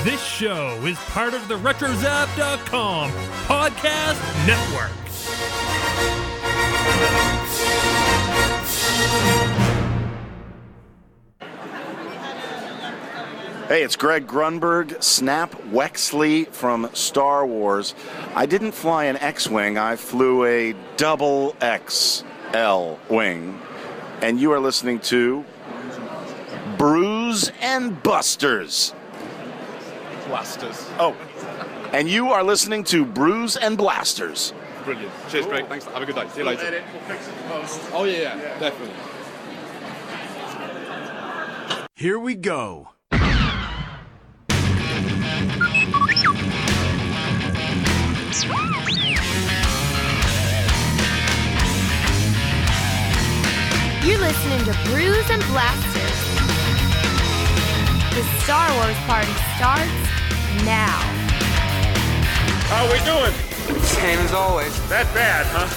This show is part of the RetroZap.com Podcast Network. Hey, it's Greg Grunberg, Snap Wexley from Star Wars. I didn't fly an X-Wing, I flew a double XL wing. And you are listening to Brews and Blasters. Oh, and you are listening to Brews and Blasters. Brilliant. Cheers, Greg. Thanks. Have a good day. See you later. We'll fix it in post. Oh, yeah, definitely. Here we go. You're listening to Brews and Blasters. The Star Wars party starts now. How we doing? Same as always. That bad, huh?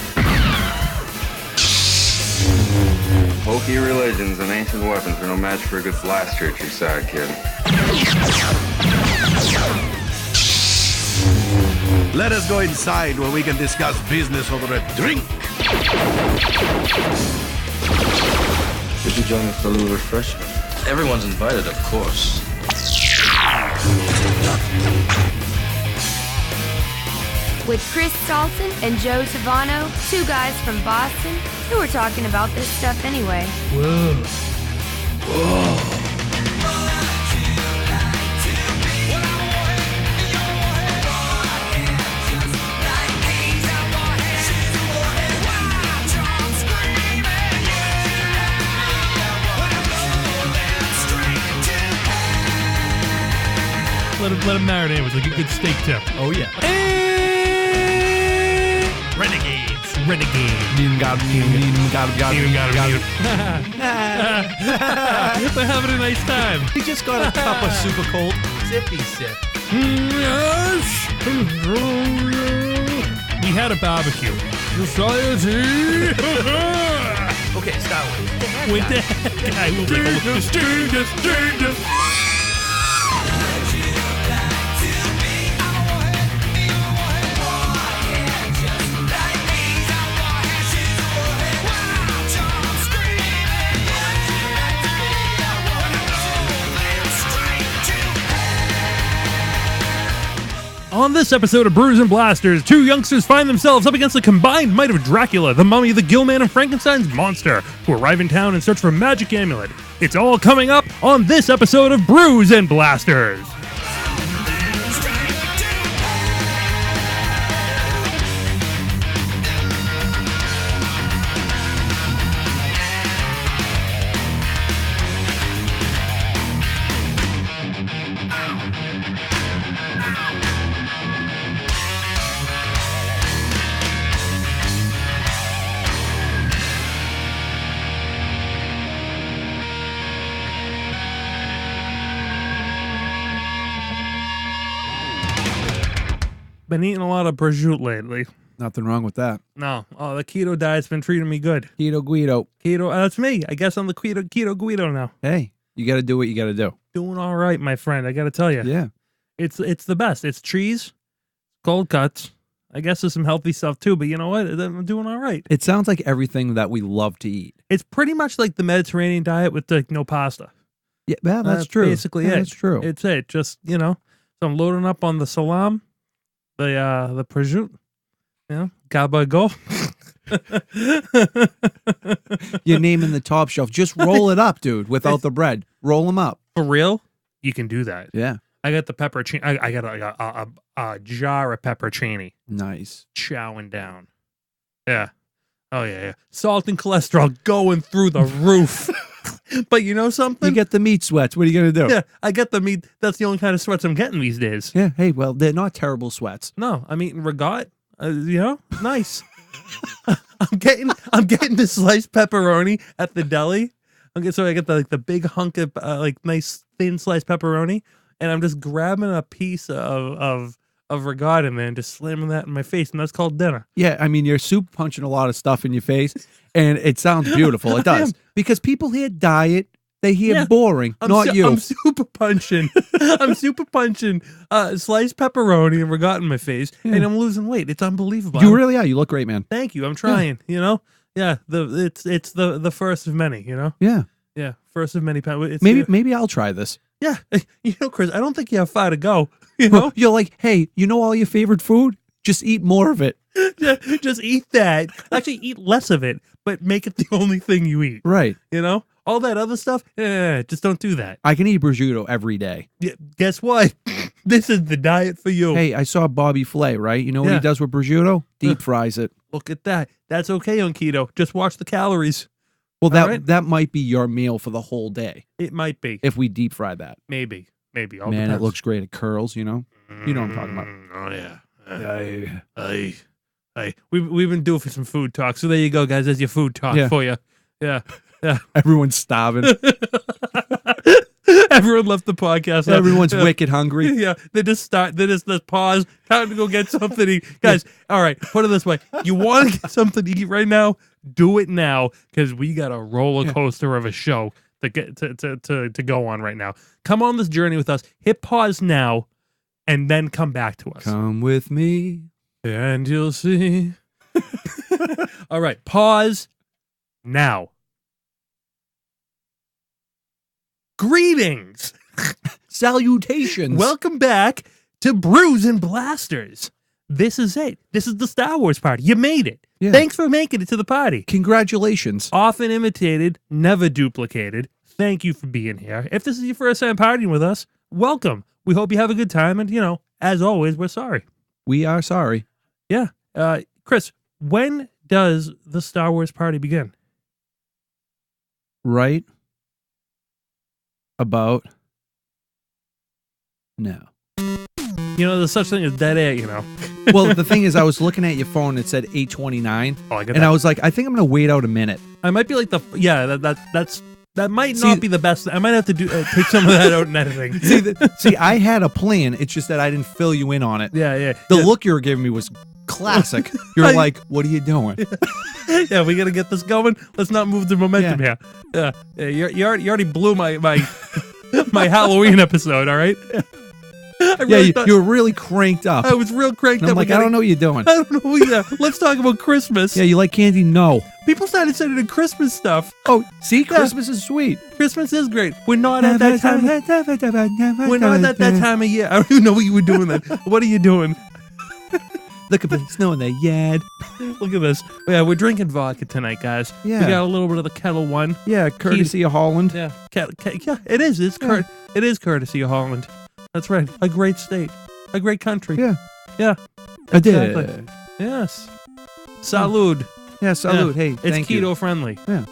Hokey religions and ancient weapons are no match for a good blaster at your side, kid. Let us go inside where we can discuss business over a drink. Did you join us for a little refreshment? Everyone's invited, of course. With Chris Salton and Joe Tavano, two guys from Boston who are talking about this stuff anyway. Whoa. Let him marinate with like a good steak tip. Oh, yeah. Renegades. Even got him. We're having a nice time. He just got a cup of super cold. Sippy sip. Yes. We had a barbecue. Society. Okay, stop With that guy will take a look. On this episode of Brews and Blasters, two youngsters find themselves up against the combined might of Dracula, the Mummy, the Gillman, and Frankenstein's monster, who arrive in town in search for a magic amulet. It's all coming up on this episode of Brews and Blasters. Been eating a lot of prosciutto lately. Nothing wrong with that. No, the keto diet's been treating me good. Keto Guido. Keto, that's me. I guess I'm the keto Guido now. Hey, you got to do what you got to do. Doing all right, my friend. I got to tell you. Yeah. It's the best. It's cheese, cold cuts. I guess there's some healthy stuff too, but you know what? I'm doing all right. It sounds like everything that we love to eat. It's pretty much like the Mediterranean diet with like no pasta. Yeah, that's true. Basically, it. That's true. It's it. Just so I'm loading up on the salam, the prosciutto. Gaba go. Your name in the top shelf. Just roll it up, dude, without the bread. Roll them up. For real? You can do that. Yeah. I got the pepperoni. I got a jar of pepperoni. Nice. Chowing down. Yeah. Oh, yeah. Salt and cholesterol going through the roof. But you know something? You get the meat sweats. What are you going to do? Yeah, I get the meat. That's the only kind of sweats I'm getting these days. Yeah. Hey, well, they're not terrible sweats. No, I'm eating regat. Nice. I'm getting the sliced pepperoni at the deli. So I get the big hunk of nice thin sliced pepperoni, and I'm just grabbing a piece of regatta, man, just slamming that in my face, and that's called dinner. Yeah, I mean, you're soup punching a lot of stuff in your face, and it sounds beautiful. It does. Because people here diet, They hear Yeah. boring, not you. I'm super punching. I'm super punching sliced pepperoni and regatta in my face, and I'm losing weight. It's unbelievable. You really are. You look great, man. Thank you. I'm trying. You know. Yeah. It's the first of many. You know. Yeah. Yeah. First of many. Maybe I'll try this. Yeah. You know, Chris, I don't think you have far to go. You know. You're like, hey, you know all your favorite food? Just eat more of it. Just eat that. Actually, eat less of it, but make it the only thing you eat. Right. You know. All that other stuff, just don't do that. I can eat prosciutto every day. Yeah, guess what? This is the diet for you. Hey, I saw Bobby Flay, right? You know what he does with prosciutto? Deep fries it. Look at that. That's okay on keto. Just watch the calories. Well, that might be your meal for the whole day. It might be. If we deep fry that. Maybe. All Man, depends. it looks great. It curls, you know? You know what I'm talking about. Oh, yeah. Hey. We've been doing for some food talk. So there you go, guys. There's your food talk for you. Yeah. Everyone's starving. Everyone left the podcast. Everyone's wicked hungry. Yeah, they just pause. Time to go get something to eat. Guys, all right, put it this way. You want to get something to eat right now? Do it now, because we got a roller coaster of a show to get to go on right now. Come on this journey with us. Hit pause now, and then come back to us. Come with me. And you'll see. All right, pause now. Greetings. Salutations. Welcome back to Brews and Blasters. This is it. This is the Star Wars party. You made it. Yeah. Thanks for making it to the party. Congratulations. Often imitated, never duplicated. Thank you for being here. If this is your first time partying with us, welcome. We hope you have a good time. And, you know, as always, we're sorry. We are sorry. Yeah. Chris, when does the Star Wars party begin? Right about now. You know, there's such thing as dead air, you know. Well, the thing is, I was looking at your phone. It said 8:29. Oh, I got and that. I was like, I think I'm going to wait out a minute. I might be like that might not be the best. I might have to take some of that out in editing. See, I had a plan. It's just that I didn't fill you in on it. Yeah. The look you were giving me was classic. You're like, what are you doing? Yeah, we got to get this going. Let's not move the momentum here. Yeah, you already blew my my Halloween episode. All right. You were really cranked up. I was real cranked And up. I'm like, I don't know what you're doing. I don't know. Yeah, let's talk about Christmas. Yeah, you like candy? No. People started sending Christmas stuff. Oh, see, Christmas is sweet. Christmas is great. We're not at that time. We're not at that time of year. I don't even know what you were doing then. What are you doing? Look at the snow in the yard. Look at this. Yeah, we're drinking vodka tonight, guys. Yeah. We got a little bit of the Kettle One. Yeah, courtesy of Holland. Yeah, yeah, it is. It is courtesy of Holland. That's right. A great state. A great country. Yeah. Yeah. I did. Exactly. Yes. Salud. Yeah, salud. Yeah. Hey, it's thank you. keto friendly. Yeah.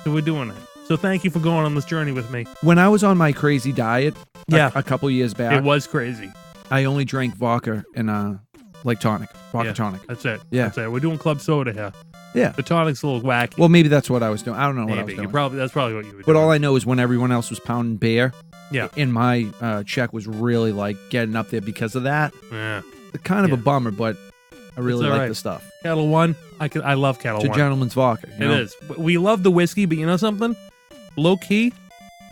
So we're doing it. So thank you for going on this journey with me. When I was on my crazy diet a couple years back, It was crazy. I only drank vodka and like tonic. Vodka tonic. That's it. Yeah. That's it. We're doing club soda here. Yeah. The tonic's a little wacky. Well, maybe that's what I was doing. I don't know what I was Maybe. doing. That's probably what you were doing. But all I know is when everyone else was pounding beer, Yeah. and my check was really like getting up there because of that. Yeah. Kind of Yeah. a bummer, but I really all like right. the stuff. Kettle One. I love Kettle It's a One. gentleman's vodka. You know? It is. We love the whiskey, but you know something? Low key,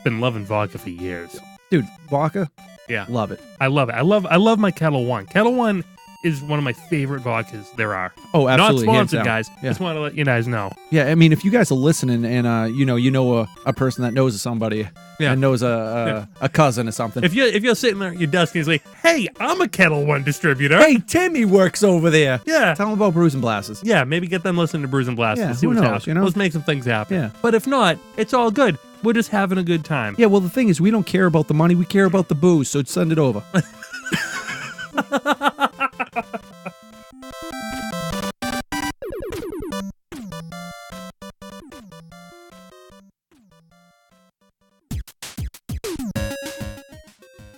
been loving vodka for years. Dude, vodka? Yeah. Love it. I love it. I love my Kettle One. Kettle One is one of my favorite vodkas there are. Oh, absolutely. Not hands sponsored, down. guys. Yeah. Just want to let you guys know. Yeah, I mean, if you guys are listening and you know a person that knows somebody and knows a cousin or something. If you're sitting there at your desk and he's like, "Hey, I'm a Kettle One distributor." Hey, Timmy works over there. Yeah. Tell him about Brews and Blasters. Yeah, maybe get them listening to Brews and Blasters. Yeah, See who what's knows, happening. you know? Let's make some things happen. Yeah. But if not, it's all good. We're just having a good time. Yeah, well, the thing is, we don't care about the money. We care about the booze, so send it over.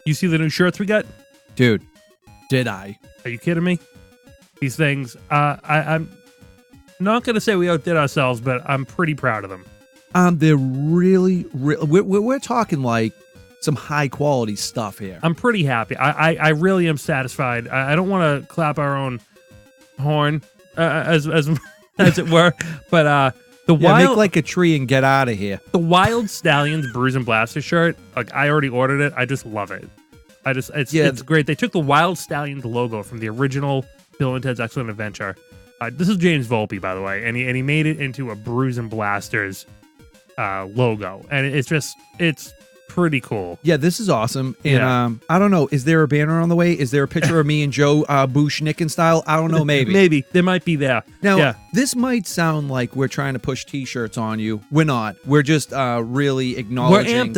You see the new shirts we got? Dude, did I? Are you kidding me? These things, I'm not going to say we outdid ourselves, but I'm pretty proud of them. They're really we're talking like some high quality stuff here. I'm pretty happy. I really am satisfied. I don't want to clap our own horn, as it were, but Make like a tree and get out of here. The Wild Stallions Brews and Blasters shirt, like I already ordered it. I just love it. It's great. They took the Wild Stallions logo from the original Bill and Ted's Excellent Adventure. This is James Volpe, by the way, and he made it into a Brews and Blasters logo, and it's pretty cool. Yeah, this is awesome. And I don't know, is there a banner on the way? Is there a picture of me and Joe Bushnickin style? I don't know, maybe. Maybe. There might be there. Now, this might sound like we're trying to push t-shirts on you. We're not. We're just really acknowledging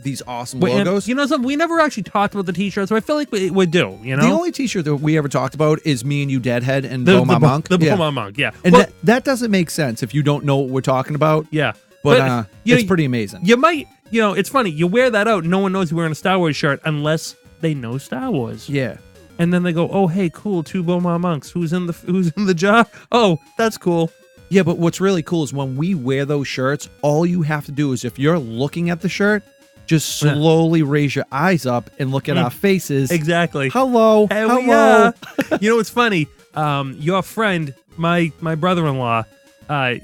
these awesome logos. You know something? We never actually talked about the t-shirts, so I feel like we do, you know? The only t-shirt that we ever talked about is me and you Deadhead and Bo My Monk. The Bo My Monk, yeah. And that doesn't make sense if you don't know what we're talking about. Yeah. But it's pretty amazing. You might... You know, it's funny. You wear that out, no one knows you're wearing a Star Wars shirt unless they know Star Wars. Yeah. And then they go, "Oh, hey, cool, 2 Boma monks. Who's in the jar? Oh, that's cool." Yeah, but what's really cool is when we wear those shirts, all you have to do is if you're looking at the shirt, just slowly raise your eyes up and look at our faces. Exactly. Hello. Hello. Yeah. You know, it's funny. Your friend, my brother-in-law, I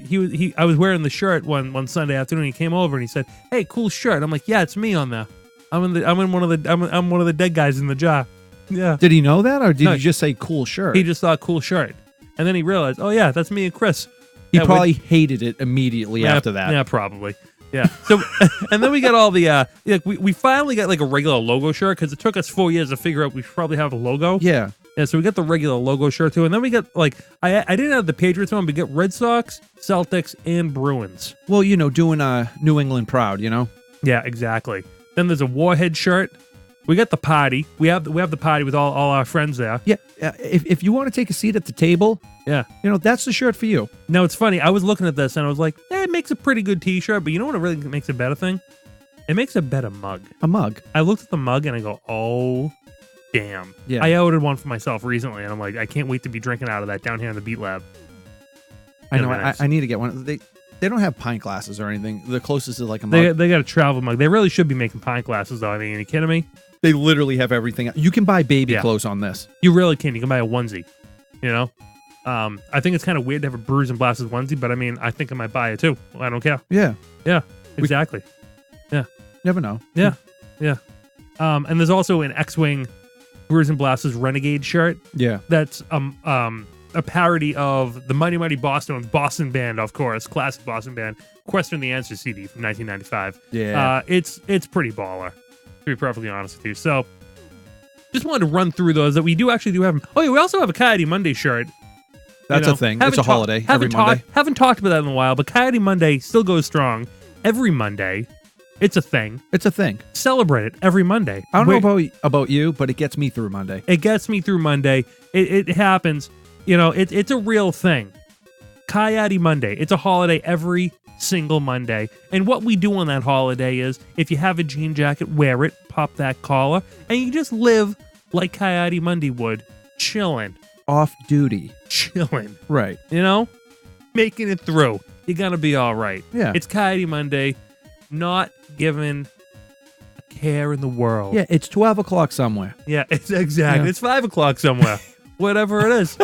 was wearing the shirt one Sunday afternoon. He came over and he said, "Hey, cool shirt." I'm like, "Yeah, it's me on there. I'm one of the dead guys in the jar." Yeah. Did he know that, or did you just say cool shirt? He just thought cool shirt, and then he realized, "Oh yeah, that's me and Chris." He probably hated it immediately after that. Yeah, probably. Yeah. So, and then we got all the we finally got like a regular logo shirt because it took us 4 years to figure out we should probably have a logo. Yeah. Yeah, so we got the regular logo shirt too, and then we got like I didn't have the Patriots one, but we got Red Sox, Celtics, and Bruins. Well, you know, doing New England proud, you know. Yeah, exactly. Then there's a Warhead shirt. We got the party. We have the party with all our friends there. Yeah, if you want to take a seat at the table, you know, that's the shirt for you. Now it's funny. I was looking at this and I was like, it makes a pretty good T-shirt, but you know what really makes a better thing? It makes a better mug. A mug. I looked at the mug and I go, oh. Damn. Yeah. I ordered one for myself recently, and I'm like, I can't wait to be drinking out of that down here in the Beat Lab. I know. I need to get one. They don't have pint glasses or anything. The closest is like a mug. They got a travel mug. They really should be making pint glasses, though. I mean, are you kidding me? They literally have everything. You can buy baby clothes on this. You really can. You can buy a onesie. You know? I think it's kind of weird to have a Brews and Blasters onesie, but I mean, I think I might buy it too. I don't care. Yeah. Yeah. Exactly. Never know. Yeah. Yeah. And there's also an X-Wing Brews and Blasters Renegade shirt. Yeah. That's a parody of the Mighty Mighty Bosstones Boston band, of course, classic Boston band, Question the Answer CD from 1995. Yeah. It's pretty baller, to be perfectly honest with you. So just wanted to run through those that we do have. Oh yeah, we also have a Coyote Monday shirt. That's a thing. It's a holiday every Monday. Haven't talked about that in a while, but Coyote Monday still goes strong every Monday. It's a thing. It's a thing. Celebrate it every Monday. I don't know about you, but it gets me through Monday. It gets me through Monday. It happens. You know, it's a real thing. Coyote Monday. It's a holiday every single Monday. And what we do on that holiday is, if you have a jean jacket, wear it, pop that collar, and you just live like Coyote Monday would. Chilling. Off duty. Chilling. Right. You know? Making it through. You're going to be all right. Yeah. It's Coyote Monday. Not given a care in the world. Yeah, it's 12 o'clock somewhere. Yeah, it's exactly. Yeah. It's 5 o'clock somewhere. Whatever it is.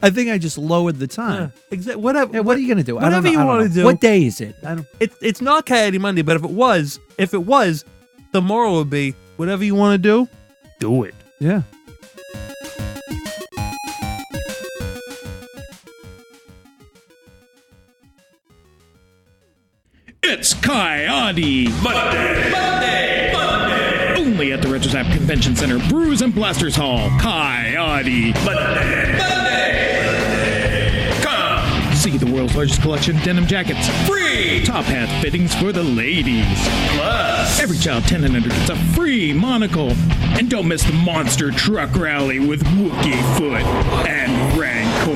I think I just lowered the time. Exactly. Whatever. Yeah, what are you gonna do? Whatever you want to do. What day is it? It's not Coyote Monday, but if it was, the moral would be, whatever you want to do it. Yeah. It's Coyote Monday. Only at the RetroZap Convention Center, Brews and Blasters Hall. Coyote Monday. Come see the world's largest collection of denim jackets. Free top hat fittings for the ladies. Plus, every child 10 and under gets a free monocle. And don't miss the monster truck rally with Wookiee Foot and Rancor.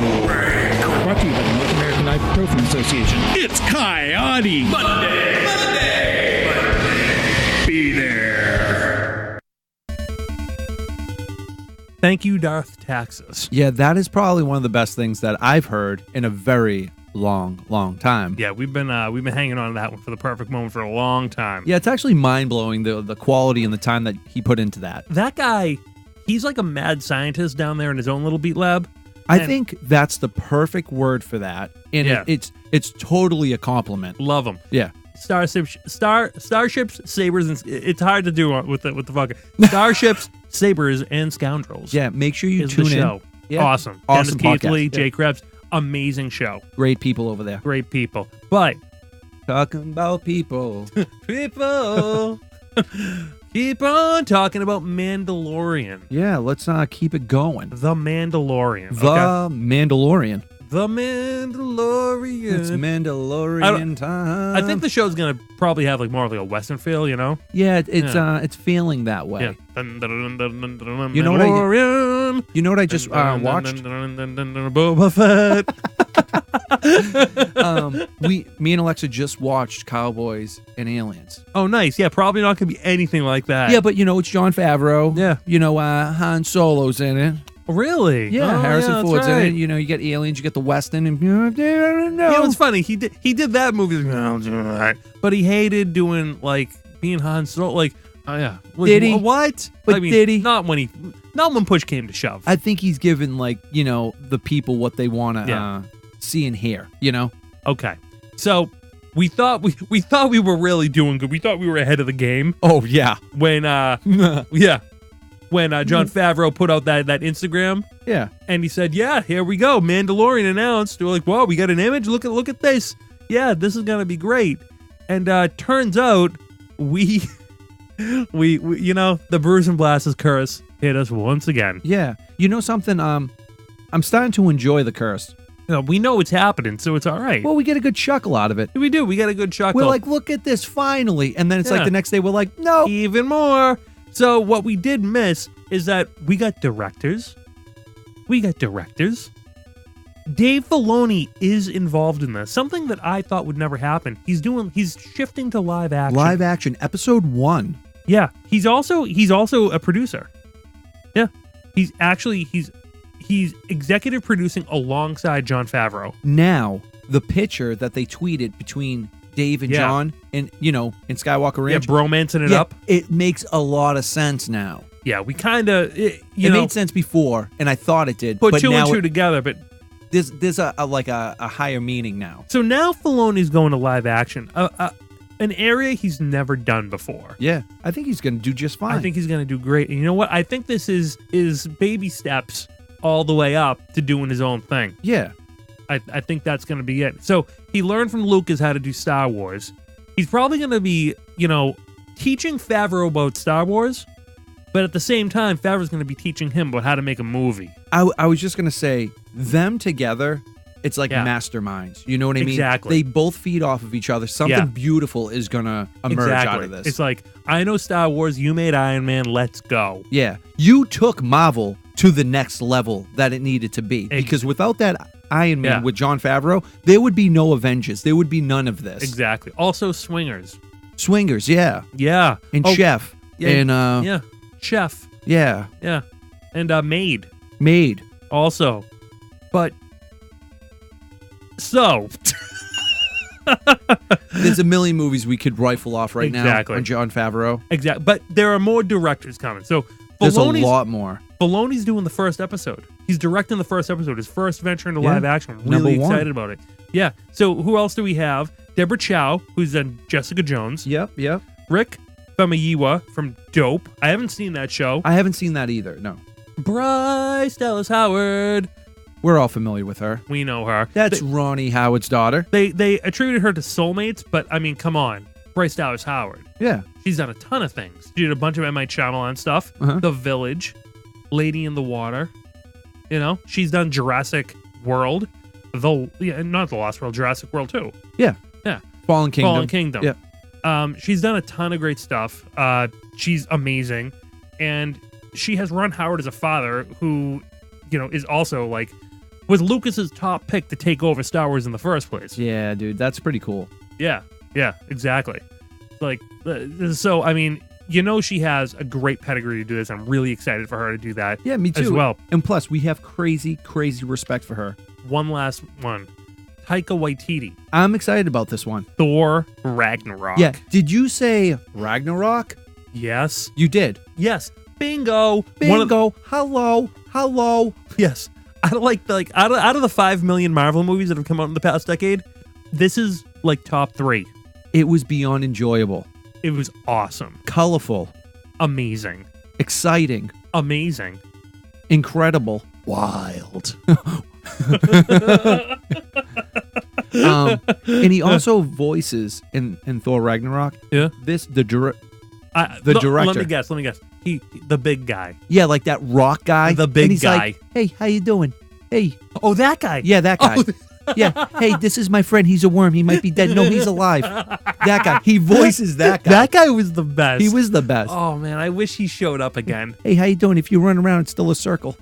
Brought to you by the North American Ibuprofen Association. It's Coyote Monday. Be there. Thank you, Darth Taxes. Yeah, that is probably one of the best things that I've heard in a very long time. Yeah, we've been hanging on to that one for the perfect moment for a long time. Yeah, it's actually mind-blowing, the quality and the time that he put into that. That guy, he's like a mad scientist down there in his own little beat lab. I think that's the perfect word for that, and it's totally a compliment. Love them. Yeah. Starships, sabers, and it's hard to do with the fucking Starships, sabers, and scoundrels. Yeah, make sure you is tune the in. show. Yeah. Awesome Dennis Keithley, podcast. Jay Krebs, amazing show. Great people over there. Great people. But talking about people, people, keep on talking about Mandalorian. Yeah, let's keep it going. The Mandalorian. The Mandalorian. The Mandalorian. It's Mandalorian time. I think the show's gonna probably have like more of like a Western feel, you know? Yeah, it's feeling that way. Yeah. You know what I just watched? Boba Fett. Me and Alexa just watched Cowboys and Aliens. Oh, nice. Yeah, probably not gonna be anything like that. Yeah, but it's Jon Favreau. Yeah. Han Solo's in it. Really? Yeah, oh, Harrison Ford's right. in it. You get Aliens, you get the Western, and it's funny. He did that movie, but he hated doing like being Han Solo. Like, oh yeah, did he? What? But did he? Not when push came to shove. I think he's given the people what they want to see and hear. Okay, so we thought we were really doing good. We thought we were ahead of the game. Oh yeah, when When Jon Favreau put out that Instagram, and he said, "Yeah, here we go, Mandalorian announced." We're like, "Whoa, we got an image. Look at this. Yeah, this is gonna be great." And turns out we the Brews and Blasters curse hit us once again. Yeah, something. I'm starting to enjoy the curse. We know it's happening, so it's all right. Well, we get a good chuckle out of it. We do. We get a good chuckle. We're like, "Look at this, finally!" And then it's like the next day, we're like, "No, even more." So what we did miss is that we got directors. Dave Filoni is involved in this. Something that I thought would never happen. He's shifting to live action. Live action, episode 1. Yeah. He's also a producer. Yeah. He's executive producing alongside Jon Favreau. Now, the picture that they tweeted between Dave and John and in Skywalker Ranch. Yeah, bromancing it up. It makes a lot of sense now. Yeah, we kind of it made sense before, and I thought it did. Put but two now and two together, but there's a higher meaning now. So now Filoni's going to live action, an area he's never done before. Yeah, I think he's going to do just fine. I think he's going to do great. And you know what? I think this is baby steps all the way up to doing his own thing. Yeah. I think that's going to be it. So he learned from Lucas how to do Star Wars. He's probably going to be, teaching Favreau about Star Wars, but at the same time, Favreau's going to be teaching him about how to make a movie. I was just going to say, them together, it's like masterminds. You know what I mean? Exactly. They both feed off of each other. Something beautiful is going to emerge out of this. It's like, I know Star Wars, you made Iron Man, let's go. Yeah. You took Marvel to the next level that it needed to be. Because without that Iron Man with Jon Favreau, there would be no Avengers. There would be none of this. Exactly. Also, Swingers. Yeah. Yeah. And Chef. Yeah. And Chef. Yeah. Yeah. And Maid. Maid. Also. But so there's a million movies we could rifle off right now on Jon Favreau. Exactly. But there are more directors coming. So there's a lot more. Filoni's doing the first episode. He's directing the first episode, his first venture into live action. I'm really excited about it. Yeah. So who else do we have? Deborah Chow, who's in Jessica Jones. Yep. Rick Famuyiwa from Dope. I haven't seen that show. I haven't seen that either, no. Bryce Dallas Howard. We're all familiar with her. We know her. That's Ronnie Howard's daughter. They attributed her to Soulmates, but I mean, come on. Bryce Dallas Howard. Yeah. She's done a ton of things. She did a bunch of M. Night Shyamalan stuff. The Village. Lady in the Water. She's done Jurassic World. Not The Lost World, Jurassic World 2. Yeah. Fallen Kingdom. Yeah. She's done a ton of great stuff. She's amazing. And she has run Howard as a father who, is also was Lucas's top pick to take over Star Wars in the first place. Yeah, dude, that's pretty cool. Yeah, exactly. So, I mean, she has a great pedigree to do this. I'm really excited for her to do that. Yeah, me too. As well. And plus, we have crazy respect for her. One last one. Taika Waititi. I'm excited about this one. Thor Ragnarok. Yeah. Did you say Ragnarok? Yes. You did? Yes. Bingo. Hello. Yes. I like out of the 5 million Marvel movies that have come out in the past decade, this is like top 3. It was beyond enjoyable. It was awesome. Colorful. Amazing. Exciting. Amazing. Incredible. Wild. And he also voices in Thor Ragnarok. Yeah. The director. Let me guess. He the big guy. Yeah, like that rock guy. The big and he's guy. Like, hey, how you doing? Hey. Oh, that guy. Yeah, that guy. Oh. Yeah. Hey, this is my friend. He's a worm. He might be dead. No, he's alive. That guy. He voices that guy. That guy was the best. He was the best. Oh man, I wish he showed up again. Hey, how you doing? If you run around, it's still a circle.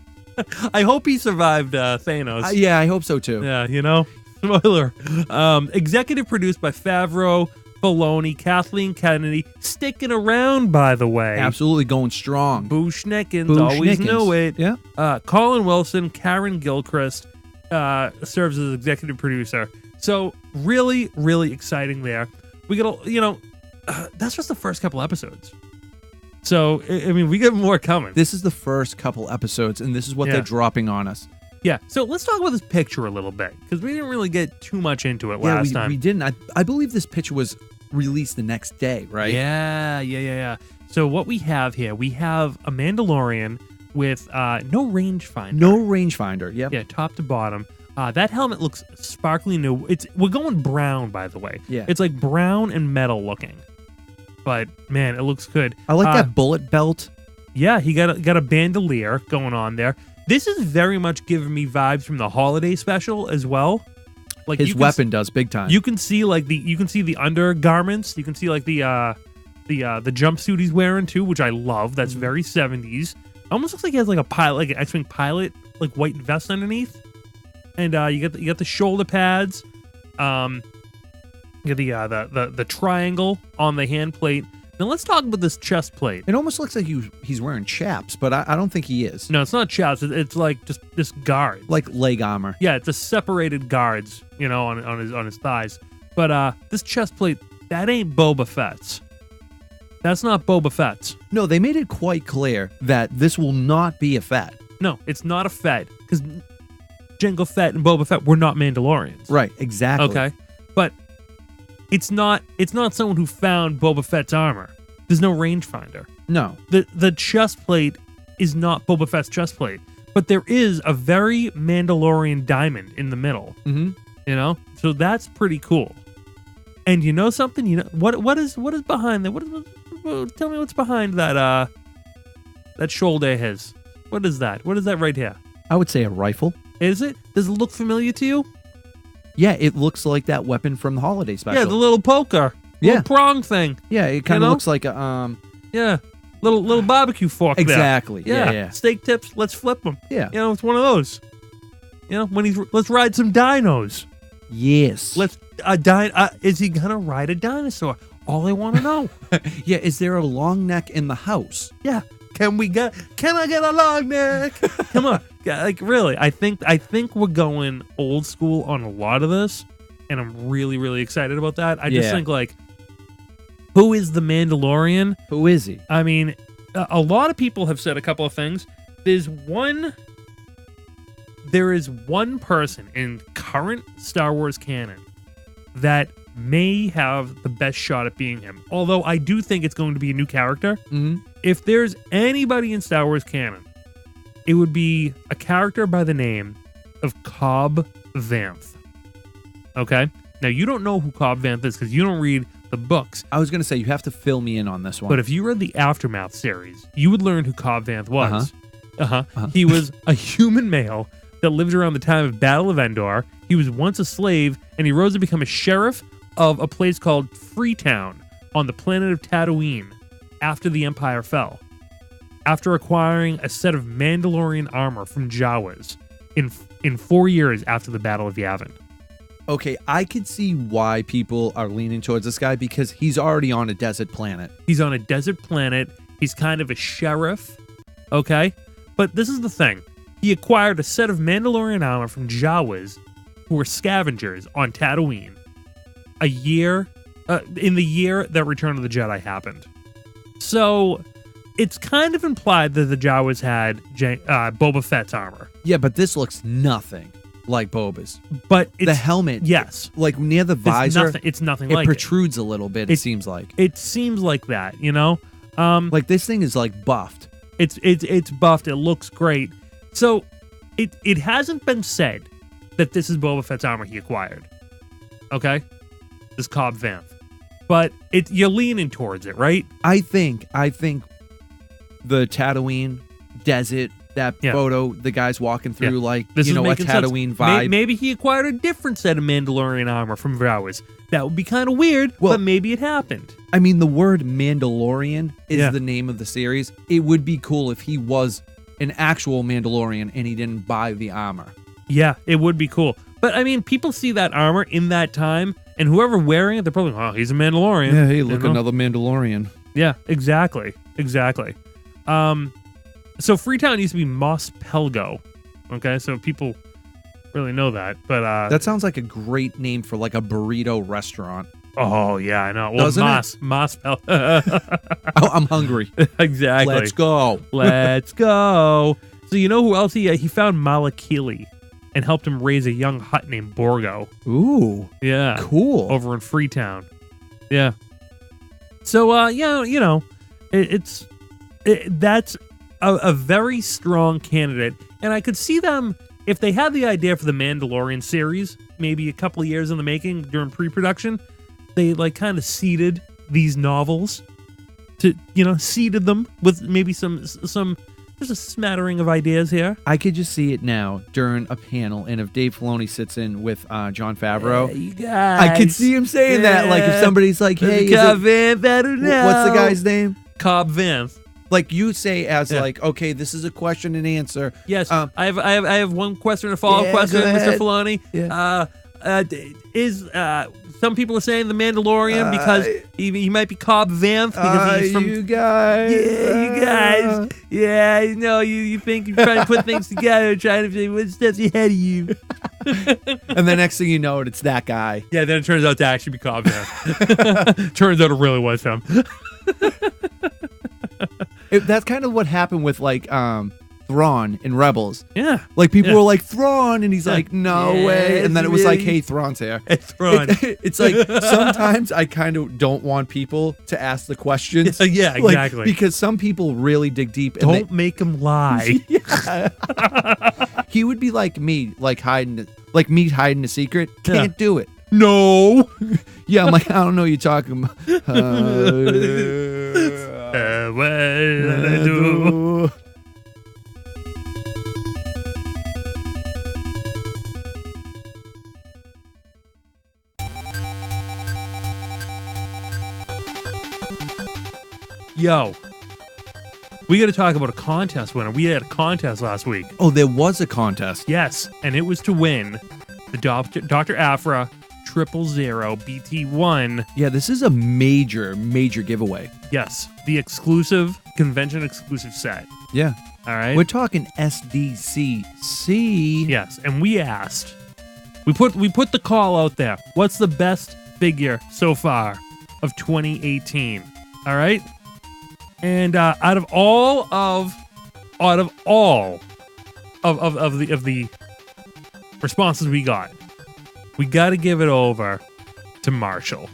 I hope he survived Thanos. Yeah, I hope so too. Yeah, spoiler. Executive produced by Favreau, Filoni, Kathleen Kennedy, sticking around, by the way. Absolutely going strong. Boo Schnickens, always knew it. Yeah. Colin Wilson, Karen Gilchrist serves as executive producer. So really, really exciting there. We got, that's just the first couple episodes. So, I mean, we got more coming. This is the first couple episodes, and this is what they're dropping on us. Yeah, so let's talk about this picture a little bit, because we didn't really get too much into it last time. We didn't. I believe this picture was released the next day, right? Yeah. So what we have here, we have a Mandalorian with no rangefinder. No rangefinder, yep. Yeah, top to bottom. That helmet looks sparkly new. We're going brown, by the way. Yeah. It's like brown and metal looking. But, man, it looks good. I like that bullet belt. Yeah, he got a bandolier going on there. This is very much giving me vibes from the holiday special as well. Like his weapon does big time. You can see the undergarments. You can see like the jumpsuit he's wearing too, which I love. That's very 70s. Almost looks like he has like a pilot, like an X-wing pilot, like white vest underneath. And you get the shoulder pads. You get the triangle on the hand plate. Now let's talk about this chest plate. It almost looks like he's wearing chaps, but I don't think he is. No, it's not chaps. It's like just guards, like leg armor. Yeah, it's a separated guards, on his thighs. But this chest plate, that ain't Boba Fett's. That's not Boba Fett's. No, they made it quite clear that this will not be a Fett. No, it's not a Fett because Jango Fett and Boba Fett were not Mandalorians. Right, exactly. Okay, but it's not someone who found Boba Fett's armor. There's no rangefinder. No. The chest plate is not Boba Fett's chest plate, but there is a very Mandalorian diamond in the middle. Mm-hmm. So that's pretty cool. And you know something? What is behind that? Tell me what's behind that shoulder of his. What is that? What is that right here? I would say a rifle. Is it? Does it look familiar to you? Yeah, it looks like that weapon from the holiday special. Yeah, the little poker. Little prong thing. Yeah, it kind of looks like a Yeah. Little barbecue fork exactly. there. Yeah. Steak tips, let's flip them. Yeah. It's one of those. Let's ride some dinos. Yes. Is he gonna ride a dinosaur? All I want to know. Yeah, is there a long neck in the house? Yeah. Can I get a long neck? Come on. Yeah, like really, I think we're going old school on a lot of this, and I'm really, really excited about that. I just think like, who is the Mandalorian? Who is he? I mean, a lot of people have said a couple of things. There is one person in current Star Wars canon that may have the best shot at being him. Although I do think it's going to be a new character. Mm-hmm. If there's anybody in Star Wars canon, it would be a character by the name of Cobb Vanth. Okay? Now, you don't know who Cobb Vanth is because you don't read the books. I was going to say, you have to fill me in on this one. But if you read the Aftermath series, you would learn who Cobb Vanth was. He was a human male that lived around the time of Battle of Endor. He was once a slave, and he rose to become a sheriff of a place called Freetown on the planet of Tatooine after the Empire fell. After acquiring a set of Mandalorian armor from Jawas in 4 years after the Battle of Yavin. Okay, I could see why people are leaning towards this guy because he's already on a desert planet. He's on a desert planet. He's kind of a sheriff. Okay? But this is the thing. He acquired a set of Mandalorian armor from Jawas who were scavengers on Tatooine in the year that Return of the Jedi happened. So it's kind of implied that the Jawas had Boba Fett's armor. Yeah, but this looks nothing like Boba's. But it's, the helmet, yes, like near the visor, it's nothing it like protrudes a little bit. It seems like it seems like that, you know. Like this thing is like buffed. It's buffed. It looks great. So it hasn't been said that this is Boba Fett's armor he acquired. Okay, this Cobb Vanth, but you're leaning towards it, right? I think the Tatooine desert, that photo, the guy's walking through like this a making Tatooine sense. vibe. Maybe he acquired a different set of Mandalorian armor from Jawas. That would be kind of weird, but maybe it happened. I mean, the word Mandalorian is the name of the series. It would be cool if he was an actual Mandalorian and he didn't buy the armor. Yeah, it would be cool. But I mean, people see that armor in that time, and whoever wearing it, they're probably like, oh, he's a Mandalorian. Yeah, hey, look, another Mandalorian. Yeah, exactly. So Freetown used to be Mos Pelgo. Okay, so people really know that. But that sounds like a great name for like a burrito restaurant. Oh yeah, I know. Well, Mos Pelgo. Oh, I'm hungry. Exactly. Let's go. So you know who else he found Malakili and helped him raise a young Hutt named Borgo. Ooh. Yeah. Cool. Over in Freetown. Yeah. So that's a very strong candidate, and I could see them if they had the idea for the Mandalorian series, maybe a couple of years in the making during pre-production. They like kind of seeded these novels seeded them with maybe some just a smattering of ideas here. I could just see it now during a panel, and if Dave Filoni sits in with Jon Favreau, you guys, I could see him saying that. Like if somebody's like, "Hey, Cobb Vanth better now." What's the guy's name? Cobb Vanth. Like you say as like, okay, this is a question and answer. Yes, I have one question, a follow-up question, Mr. Filoni. Yeah. Some people are saying the Mandalorian because he might be Cobb Vanth because he's from you guys. Yeah, you guys. Yeah, I know you think you're trying to put things together, trying to say what steps ahead of you. And the next thing you know, it's that guy. Yeah, then it turns out to actually be Cobb Vanth. Turns out it really was him. That's kind of what happened with like Thrawn in Rebels. Yeah. Like people were like, Thrawn, and he's like, no way. And then it was like, hey, Thrawn's here. Hey, Thrawn. It's like sometimes I kind of don't want people to ask the questions. Yeah, exactly. Like, because some people really dig deep. Don't make them lie. He would be like me, like hiding a secret. Can't do it. No. Yeah, I'm like, I don't know what you're talking about. What did I do? Yo, we got to talk about a contest winner. We had a contest last week. Oh, there was a contest. Yes, and it was to win the Dr. Aphra 000 BT1. Yeah, this is a major giveaway. Yes, the exclusive, convention exclusive set. Yeah. All right. We're talking SDCC. Yes, and we asked, we put the call out there. What's the best figure so far of 2018? All right. And out of all of the responses we got to give it over to Marshall.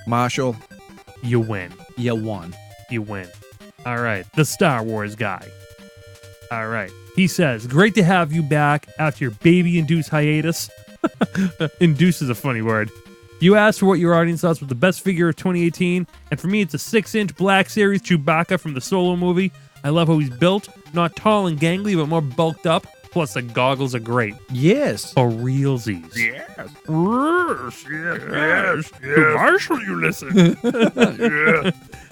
Marshall, you win. You won. You win. All right, the Star Wars guy. All right, he says, "Great to have you back after your baby-induced hiatus." Induce is a funny word. You asked for what your audience thought was the best figure of 2018, and for me, it's a 6-inch Black Series Chewbacca from the Solo movie. I love how he's built, not tall and gangly, but more bulked up. Plus, the goggles are great. Yes. For realsies. Yes. Yes. To Marshall, you listen. Yeah.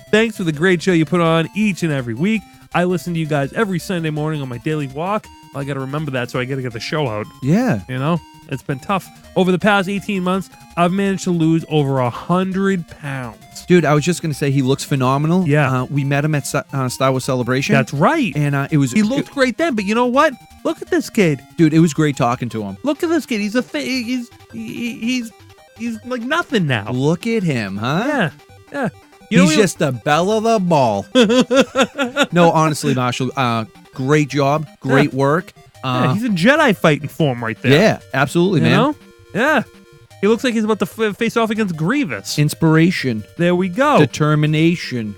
Thanks for the great show you put on each and every week. I listen to you guys every Sunday morning on my daily walk. I got to remember that, so I got to get the show out. Yeah. You know? It's been tough. Over the past 18 months, I've managed to lose over 100 pounds. Dude, I was just going to say he looks phenomenal. Yeah. We met him at Star Wars Celebration. That's right. And he looked great then, but you know what? Look at this kid. Dude, it was great talking to him. Look at this kid. He's he's like nothing now. Look at him, huh? Yeah. He's just the belle of the ball. No, honestly, Marshall, great job, great work. He's in Jedi fighting form right there. Yeah, absolutely, man. Know? Yeah. He looks like he's about to face off against Grievous. Inspiration. There we go. Determination.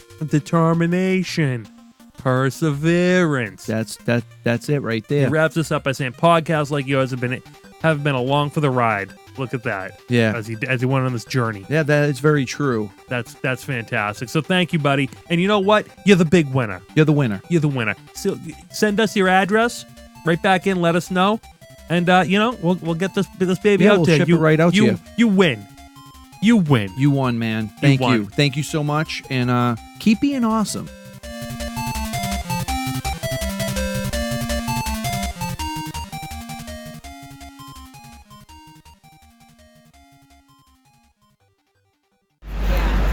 Perseverance. That's it right there. He wraps this up by saying, podcasts like yours have been along for the ride. Look at that. Yeah. As he went on this journey. Yeah, that is very true. That's fantastic. So thank you, buddy. And you know what? You're the big winner. You're the winner. So send us your address. Right back in. Let us know. And, we'll get this baby out we'll there. Ship it right out to you. You win. You win. You won, man. Thank you. won. Thank you so much. And keep being awesome.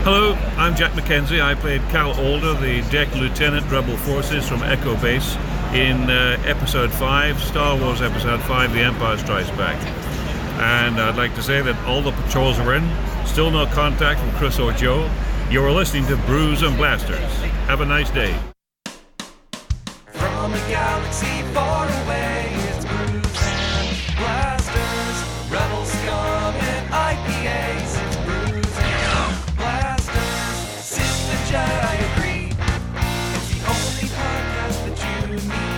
Hello, I'm Jack McKenzie. I played Cal Alder, the Deck Lieutenant Rebel Forces from Echo Base in Episode 5, Star Wars Episode 5, The Empire Strikes Back. And I'd like to say that all the patrols are in. Still no contact from Chris or Joe. You're listening to Brews and Blasters. Have a nice day. From a galaxy far away, it's Brews and Blasters. Rebel scum and IPAs. It's Brews and Blasters. Sith and Jedi agree. It's the only podcast that you need.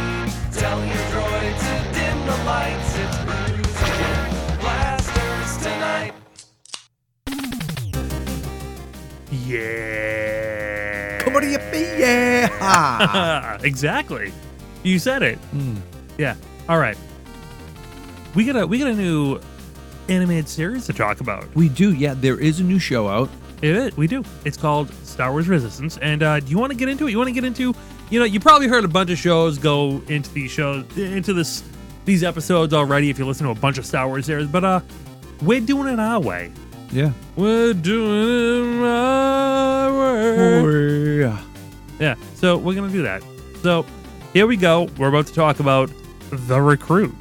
Tell your droid to dim the lights. It's Brews and Blasters tonight. Yeah. Come on to your feet, yeah. Exactly. You said it. Yeah. All right. We got a new animated series to talk about. We do, yeah. There is a new show out. It is. We do. It's called Star Wars Resistance. And do you want to get into it? You want to get into, you probably heard a bunch of shows go into these episodes already if you listen to a bunch of Star Wars series, but we're doing it our way. Yeah. We're doing it our way. Yeah. So we're going to do that. So here we go. We're about to talk about The Recruit.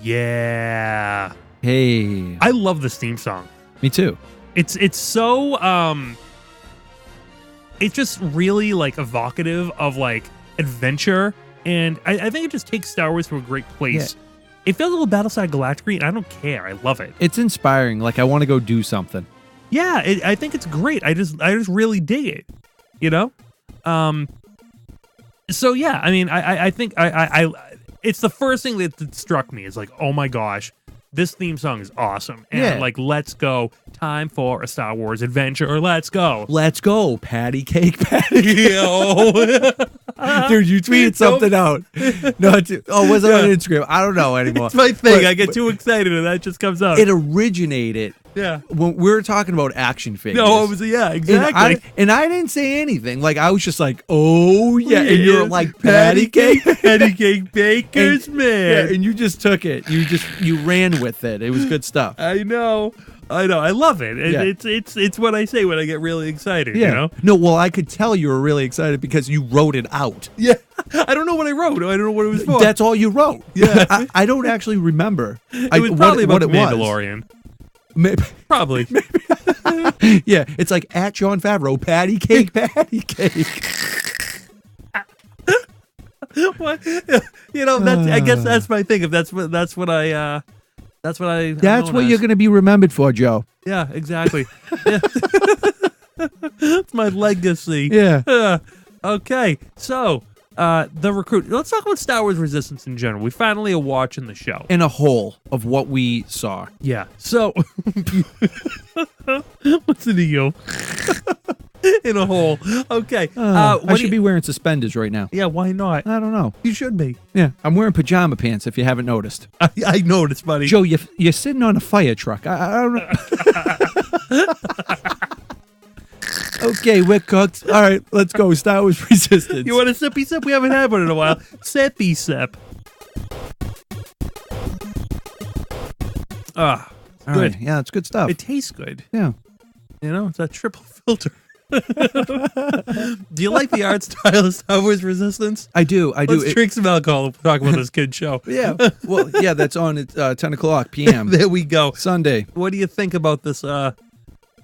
Yeah. Hey. I love this theme song. Me too. It's so it's just really like evocative of like adventure, and I think it just takes Star Wars to a great place. Yeah. It feels a little Battlestar Galactica, and I don't care. I love it. It's inspiring. Like I want to go do something. Yeah, I think it's great. I just really dig it. So yeah, I mean, I think I it's the first thing that struck me is like, oh my gosh, this theme song is awesome. And like, let's go. Time for a Star Wars adventure. Let's go. Let's go. Patty cake, patty cake. Dude, you tweeted something out. No, was it on Instagram? I don't know anymore. It's my thing. I get too excited and that just comes out. It originated. Yeah. When we were talking about action figures. No, it was, exactly. And I didn't say anything. Like, I was just like, oh, yeah. And you're like, patty cake. Patty cake bakers, man. Yeah, and you just took it. You ran with it. It was good stuff. I know. I love it. It's what I say when I get really excited, No, well, I could tell you were really excited because you wrote it out. Yeah. I don't know what I wrote. I don't know what it was for. That's all you wrote. Yeah. I don't actually remember. It was probably about the Mandalorian. Maybe. Probably. Maybe. Yeah, it's like at John Favreau, patty cake, patty cake. What? I guess that's my thing. If that's what I. That's what you're going to be remembered for, Joe. Yeah, exactly. Yeah. It's my legacy. Yeah. Okay, so The Recruit. Let's talk about Star Wars Resistance in general. We finally are watching the show. In a whole of what we saw. Yeah. So, listen to you. In a hole. Okay. I should be wearing suspenders right now. Yeah, why not? I don't know. You should be. Yeah, I'm wearing pajama pants if you haven't noticed. I noticed, buddy. Joe, you're sitting on a fire truck. I don't know. Okay, we're cooked. All right, let's go. Star Wars Resistance. You want a sippy sip? We haven't had one in a while. Sippy sip. All right. Yeah, it's good stuff. It tastes good. Yeah. It's that triple filter. Do you like the art style of Star Wars Resistance? I do. Let's drink some alcohol and talk about this kid show. Yeah. Well, yeah, that's on at 10 o'clock p.m. There we go. Sunday. What do you think about this? I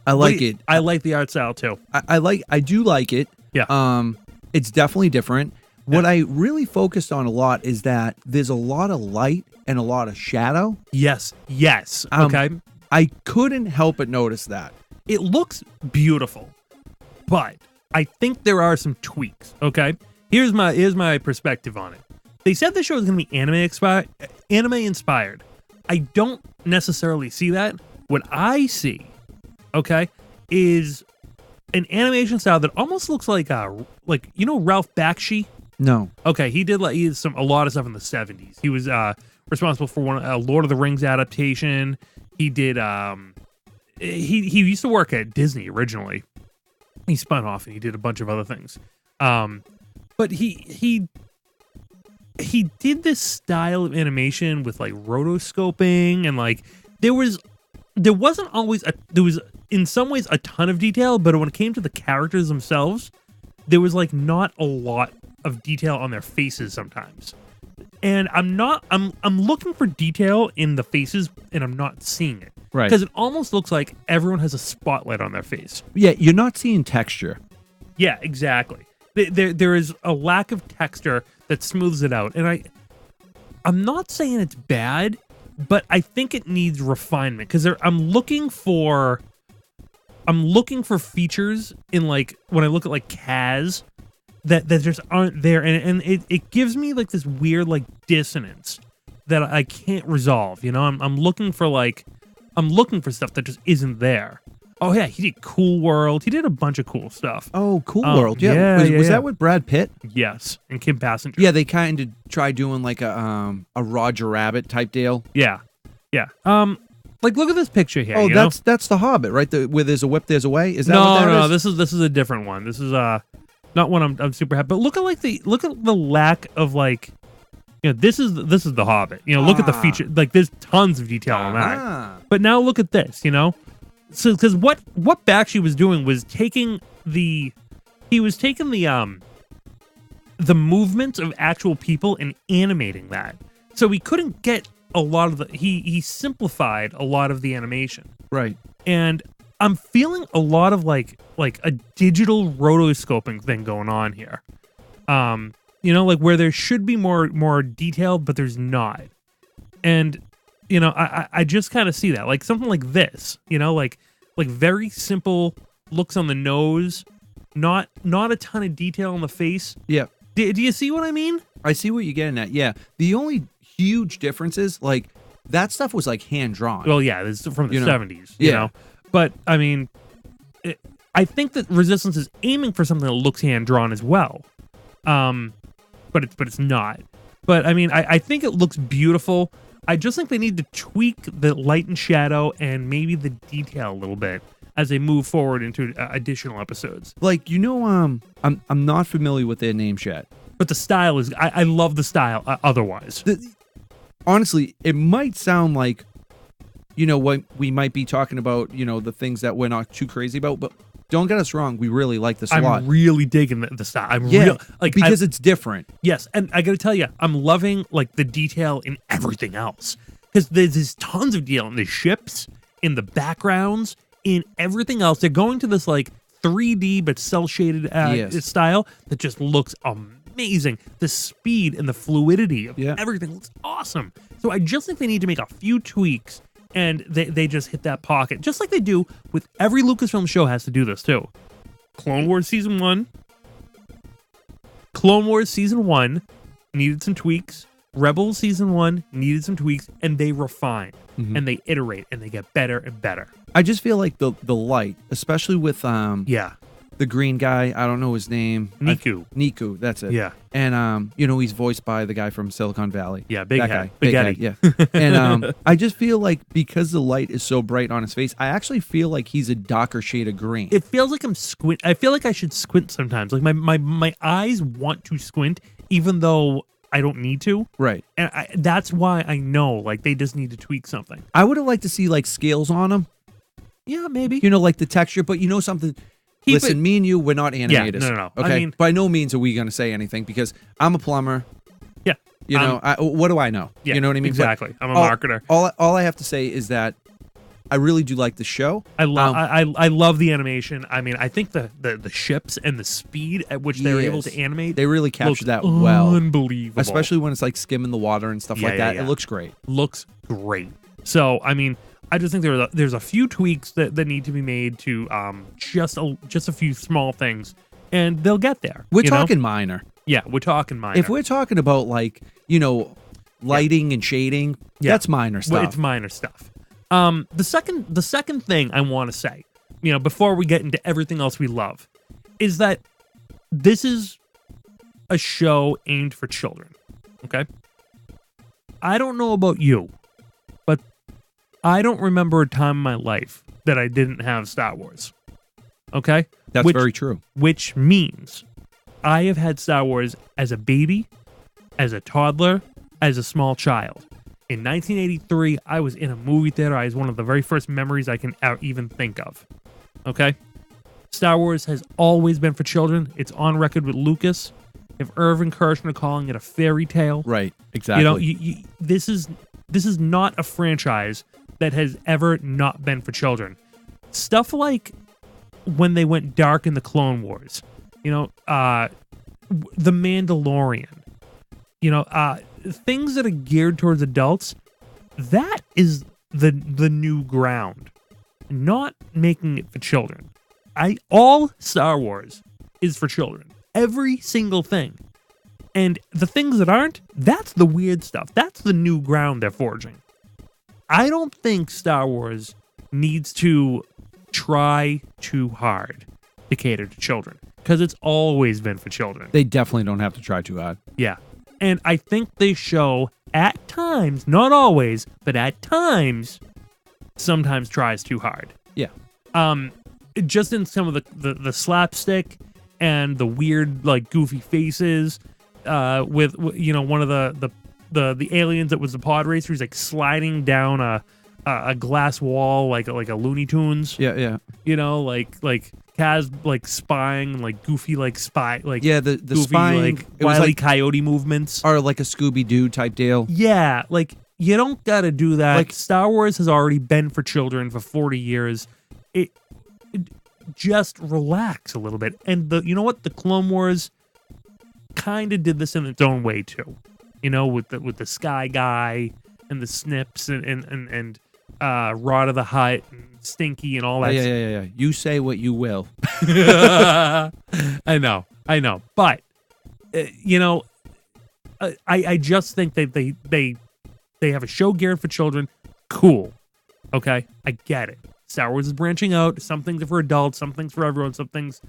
like it. I like the art style too. I do like it. Yeah. It's definitely different. What I really focused on a lot is that there's a lot of light and a lot of shadow. Yes. Okay. I couldn't help but notice that. It looks beautiful, but I think there are some tweaks. Okay. Here's my perspective on it. They said the show is going to be anime inspired. I don't necessarily see that. What I see, okay, is an animation style that almost looks like Ralph Bakshi. No. Okay, he did a lot of stuff in the 70s. He was responsible for a Lord of the Rings adaptation. He did he used to work at Disney originally. He spun off and he did a bunch of other things. But he did this style of animation with like rotoscoping and like there was in some ways a ton of detail, but when it came to the characters themselves, there was like not a lot of detail on their faces sometimes. And I'm looking for detail in the faces and I'm not seeing it. Right. Because it almost looks like everyone has a spotlight on their face. Yeah, you're not seeing texture. Yeah, exactly. There is a lack of texture that smooths it out. And I'm not saying it's bad, but I think it needs refinement because I'm looking for features in like when I look at like Kaz that just aren't there, and it gives me like this weird like dissonance that I can't resolve. You know, I'm looking for stuff that just isn't there. Oh yeah, he did Cool World. He did a bunch of cool stuff. Oh, Cool World. Yeah. Was that with Brad Pitt? Yes, and Kim Basinger. Yeah, they kind of tried doing like a Roger Rabbit type deal. Yeah. Like look at this picture here. Oh, you that's the Hobbit, right? Where there's a whip, there's a way. Is that no, what that is? This is a different one. This is not one I'm super happy. But look at the lack of like, you know, this is the Hobbit. You know, look at the feature. Like there's tons of detail on that. But now look at this. You know, so because what Bakshi was doing was taking the movements of actual people and animating that. So we couldn't get a lot of he simplified a lot of the animation. Right. And I'm feeling a lot of like a digital rotoscoping thing going on here. You know, like where there should be more detail, but there's not. And, you know, I just kind of see that. Like something like this, you know, like very simple looks on the nose, not a ton of detail on the face. Yeah. Do you see what I mean? I see what you're getting at. Yeah. The only huge difference is like that stuff was like hand drawn. Well, yeah, this is from the 70s, you Yeah. know. But I mean, I think that Resistance is aiming for something that looks hand drawn as well. But it's not. But I mean, I think it looks beautiful. I just think they need to tweak the light and shadow and maybe the detail a little bit as they move forward into additional episodes. Like, you know, I'm not familiar with their names yet. But the style is, I love the style otherwise. Honestly, it might sound like, you know, what we might be talking about, you know, the things that we're not too crazy about, but don't get us wrong, we really like this a lot. I'm really digging the style. Because it's different. Yes, and I gotta tell you, I'm loving like the detail in everything else. Because there's tons of detail in the ships, in the backgrounds, in everything else. They're going to this like 3D but cel-shaded style that just looks amazing. The speed and the fluidity of everything looks awesome. So I just think they need to make a few tweaks and they just hit that pocket. Just like they do with every Lucasfilm show has to do this too. Clone Wars Season 1 needed some tweaks. Rebels Season 1 needed some tweaks, and they refine, and they iterate, and they get better and better. I just feel like the light, especially with the green guy, I don't know his name. Niku, that's it. Yeah. And you know, he's voiced by the guy from Silicon Valley. Yeah, Big Head. Big Head, yeah. And I just feel like because the light is so bright on his face, I actually feel like he's a darker shade of green. It feels like I'm squint. I feel like I should squint sometimes. Like my eyes want to squint, even though I don't need to. Right. And that's why I know, like, they just need to tweak something. I would have liked to see, like, scales on him. Yeah, maybe. You know, like the texture, but you know something, Listen, me and you, we're not animators. no. Okay, I mean, by no means are we going to say anything because I'm a plumber. Yeah. You know, what do I know? Yeah, you know what I mean? Exactly. But I'm a marketer. All I have to say is that I really do like the show. I love the animation. I mean, I think the ships and the speed at which they're able to animate, they really capture that well. Unbelievable. Especially when it's like skimming the water and stuff like that. Yeah. It looks great. Looks great. So, I mean, I just think there's a few tweaks that need to be made to just a few small things, and they'll get there. We're talking minor. Yeah, we're talking minor. If we're talking about like, lighting and shading, that's minor stuff. Well, it's minor stuff. The second thing I want to say, before we get into everything else we love, is that this is a show aimed for children. Okay? I don't know about you, but I don't remember a time in my life that I didn't have Star Wars. Okay? That's very true. Which means I have had Star Wars as a baby, as a toddler, as a small child. In 1983, I was in a movie theater. I was one of the very first memories I can even think of. Okay? Star Wars has always been for children. It's on record with Lucas. If Irvin Kershner calling it a fairy tale. Right, exactly. This is not a franchise that has ever not been for children. Stuff like when they went dark in the Clone Wars. The Mandalorian. Things that are geared towards adults, that is the new ground. Not making it for children. All Star Wars is for children. Every single thing. And the things that aren't, that's the weird stuff. That's the new ground they're forging. I don't think Star Wars needs to try too hard to cater to children. Because it's always been for children. They definitely don't have to try too hard. Yeah. And I think they show, at times, not always, but at times, sometimes tries too hard. Yeah. Just in some of the slapstick and the weird, like, goofy faces, with one of the aliens that was the pod racer, he's like sliding down a glass wall like a Looney Tunes. Yeah. Like Kaz like spying, like goofy like spy, like the goofy, spying, like it was Wile E. like Coyote movements, or like a Scooby-Doo type deal. Yeah, like you don't gotta do that. Like Star Wars has already been for children for 40 years. It just relax a little bit. And the Clone Wars kind of did this in its own way too. With the Sky Guy and the Snips and Rod of the Hutt and Stinky and all that. Yeah. You say what you will. I know. But I just think that they have a show geared for children. Cool. Okay, I get it. Star Wars is branching out. Some things are for adults. Some things for everyone. Some things.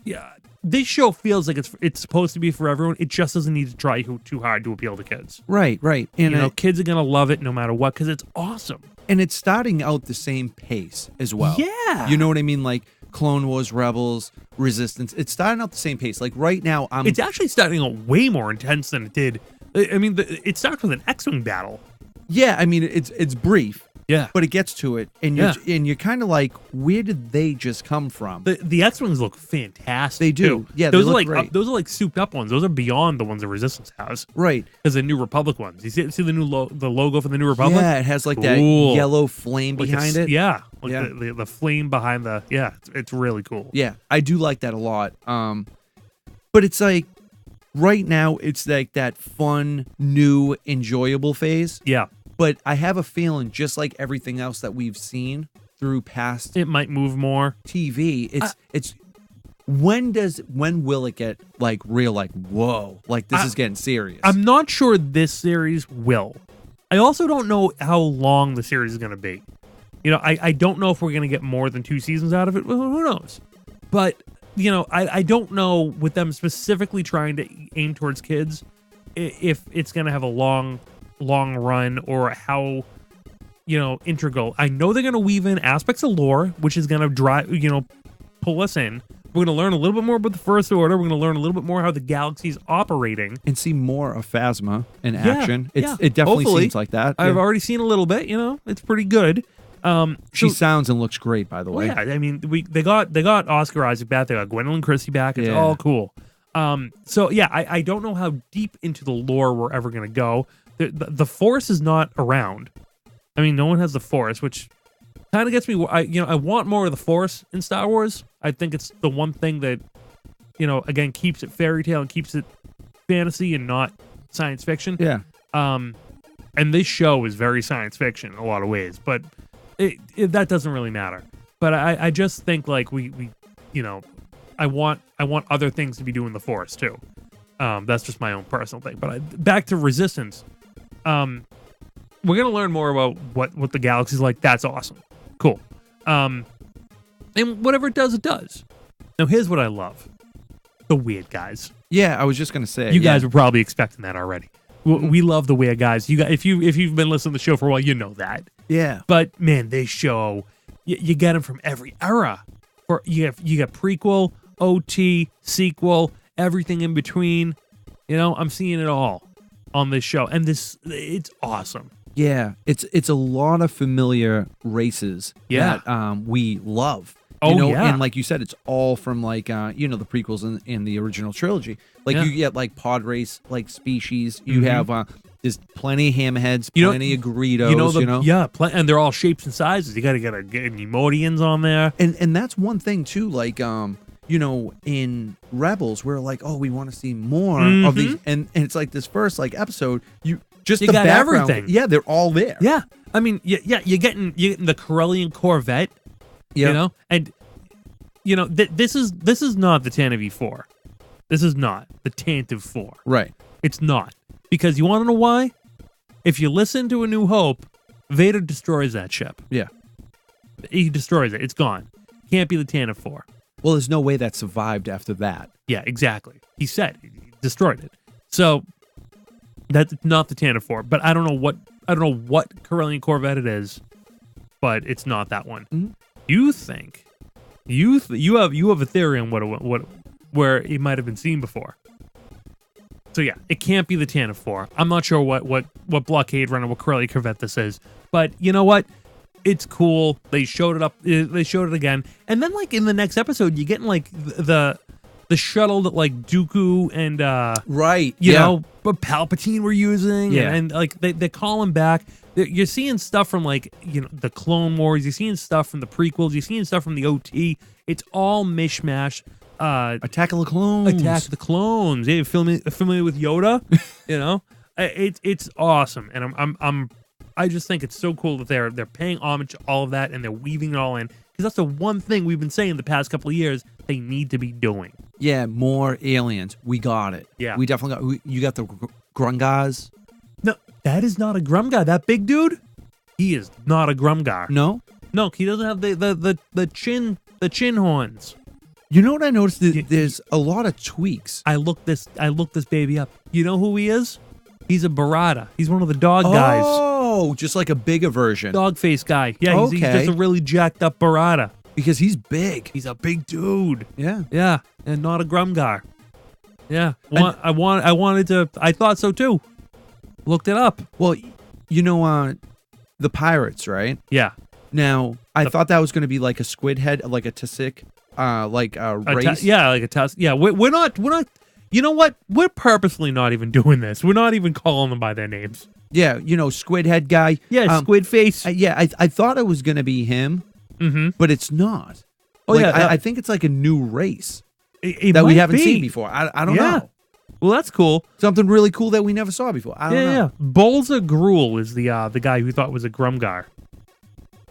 Yeah, this show feels like it's supposed to be for everyone. It just doesn't need to try too hard to appeal to kids. Right. And kids are gonna love it no matter what because it's awesome. And it's starting out the same pace as well. Yeah. You know what I mean? Like Clone Wars, Rebels, Resistance. It's starting out the same pace. Like right now, It's actually starting out way more intense than it did. I mean, it starts with an X-Wing battle. Yeah, I mean, it's brief. Yeah. But it gets to it, and you're kind of like, where did they just come from? The X-Wings look fantastic. They do. Too. Yeah, those they are look like great. Those are like souped up ones. Those are beyond the ones that Resistance has. Right. Because the New Republic ones. You see the new the logo for the New Republic? Yeah, it has like that yellow flame behind it. Yeah. The flame behind the it's really cool. Yeah, I do like that a lot. But it's like right now it's like that fun, new, enjoyable phase. Yeah. But I have a feeling, just like everything else that we've seen through past, it might move more. TV. It's when will it get like real? Like whoa, like this is getting serious. I'm not sure this series will. I also don't know how long the series is going to be. I don't know if we're going to get more than 2 seasons out of it. Well, who knows? But I don't know with them specifically trying to aim towards kids if it's going to have a long run or how integral. I know they're going to weave in aspects of lore, which is going to drive pull us in. We're going to learn a little bit more about the First Order. We're going to learn a little bit more how the galaxy's operating and see more of Phasma in action. It definitely Hopefully. seems like that. I've already seen a little bit. It's pretty good. She sounds and looks great, by the way. Yeah, I mean, they got Oscar Isaac back. They got Gwendolyn Christie back. It's all cool. So yeah, I don't know how deep into the lore we're ever gonna go. The Force is not around. I mean, no one has the Force, which kind of gets me. I want more of the Force in Star Wars. I think it's the one thing that, again, keeps it fairy tale and keeps it fantasy and not science fiction. Yeah. And this show is very science fiction in a lot of ways, but that doesn't really matter. But I just think like I want other things to be doing the Force too. That's just my own personal thing. But back to Resistance. We're gonna learn more about what the galaxy's like. That's awesome, cool. And whatever it does, it does. Now here's what I love: the weird guys. Yeah, I was just gonna say you guys were probably expecting that already. We love the weird guys. You guys, if you've been listening to the show for a while, you know that. Yeah. But man, they show you get them from every era. You got prequel, OT, sequel, everything in between. I'm seeing it all on this show, and it's awesome. Yeah, it's a lot of familiar races that we love. And like you said, it's all from like the prequels in the original trilogy. Like you get like pod race like species. You have there's plenty of hammerheads, plenty of Greedos. And they're all shapes and sizes. You got to get Nemodians on there, and that's one thing too. Like in Rebels, we're like, oh, we want to see more of these, and it's like this first like episode, you the got background, everything. Yeah, they're all there. Yeah, I mean, you're getting the Corellian Corvette. And this is not the Tantive V4. This is not the Tantive 4. Right. It's not, because you want to know why? If you listen to A New Hope, Vader destroys that ship. Yeah, he destroys it. It's gone. Can't be the Tantive 4. Well, there's no way that survived after that. Yeah, exactly. He said he destroyed it. So that's not the Tantive 4. But I don't know what Corellian Corvette it is, but it's not that one. Mm-hmm. You think you have a theory on what where it might have been seen before. So yeah, it can't be the Tantive 4. I'm not sure what blockade runner, what Corellian Corvette this is, but you know what? It's cool. They showed it up. They showed it again, and then like in the next episode, you're getting like the shuttle that like Dooku and Palpatine were using, and like they call him back. You're seeing stuff from like the Clone Wars. You're seeing stuff from the prequels. You're seeing stuff from the OT. It's all mishmash. Attack of the Clones. Attack of the Clones. Yeah, familiar with Yoda? It's awesome, and I just think it's so cool that they're paying homage to all of that, and they're weaving it all in, because that's the one thing we've been saying the past couple of years they need to be doing. Yeah, more aliens. We got it. Yeah, we definitely got. You got the Grungars. No, that is not a Grumgar. That big dude, he is not a Grumgar. No, he doesn't have the chin horns. You know what I noticed? There's a lot of tweaks. I looked this baby up. You know who he is? He's a Barada. He's one of the dog guys. Oh, just like a bigger version. Dog face guy. Yeah, he's just a really jacked up Barada. Because he's big. He's a big dude. Yeah. Yeah, and not a Grumgar. Yeah. I thought so too. Looked it up. Well, the pirates, right? Yeah. Now, I thought that was going to be like a squid head, like a Tusik, like a race. Like a Tusik. Yeah, we're not. You know what? We're purposely not even doing this. We're not even calling them by their names. Yeah, squid head guy. Yeah, squid face. I thought it was going to be him, but it's not. Oh, yeah. I think it's like a new race it that we haven't be. seen before. I don't know. Well, that's cool. Something really cool that we never saw before. I don't know. Yeah. Bolza Gruul is the guy who thought was a Grumgar,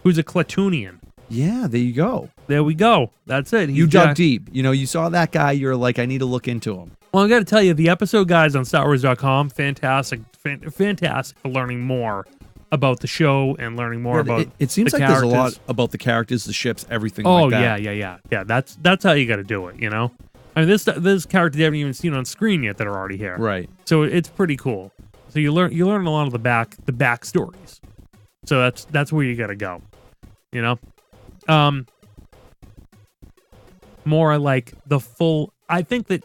who's a Klatooinian. Yeah, there you go. There we go. That's it. You dug deep. You saw that guy. You're like, I need to look into him. Well, I got to tell you, the episode guides on StarWars.com, fantastic for learning more about the show and learning more about it seems the like characters. There's a lot about the characters, the ships, everything like that. Yeah. That's how you got to do it, I mean, this character you haven't even seen on screen yet that are already here. Right. So it's pretty cool. So you learn a lot of the back stories. So that's where you got to go. More like the full. I think that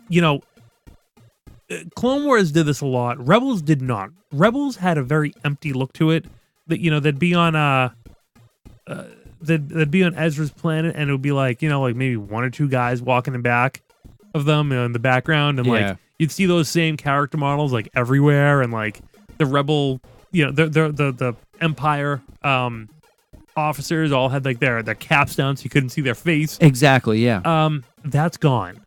Clone Wars did this a lot. Rebels did not. Rebels had a very empty look to it. That they'd be on they'd be on Ezra's planet, and it would be like, you know, like maybe one or two guys walking in back of them in the background, and like you'd see those same character models like everywhere, and like the rebel, you know, the Empire officers all had like their caps down so you couldn't see their face. Exactly, yeah. That's gone.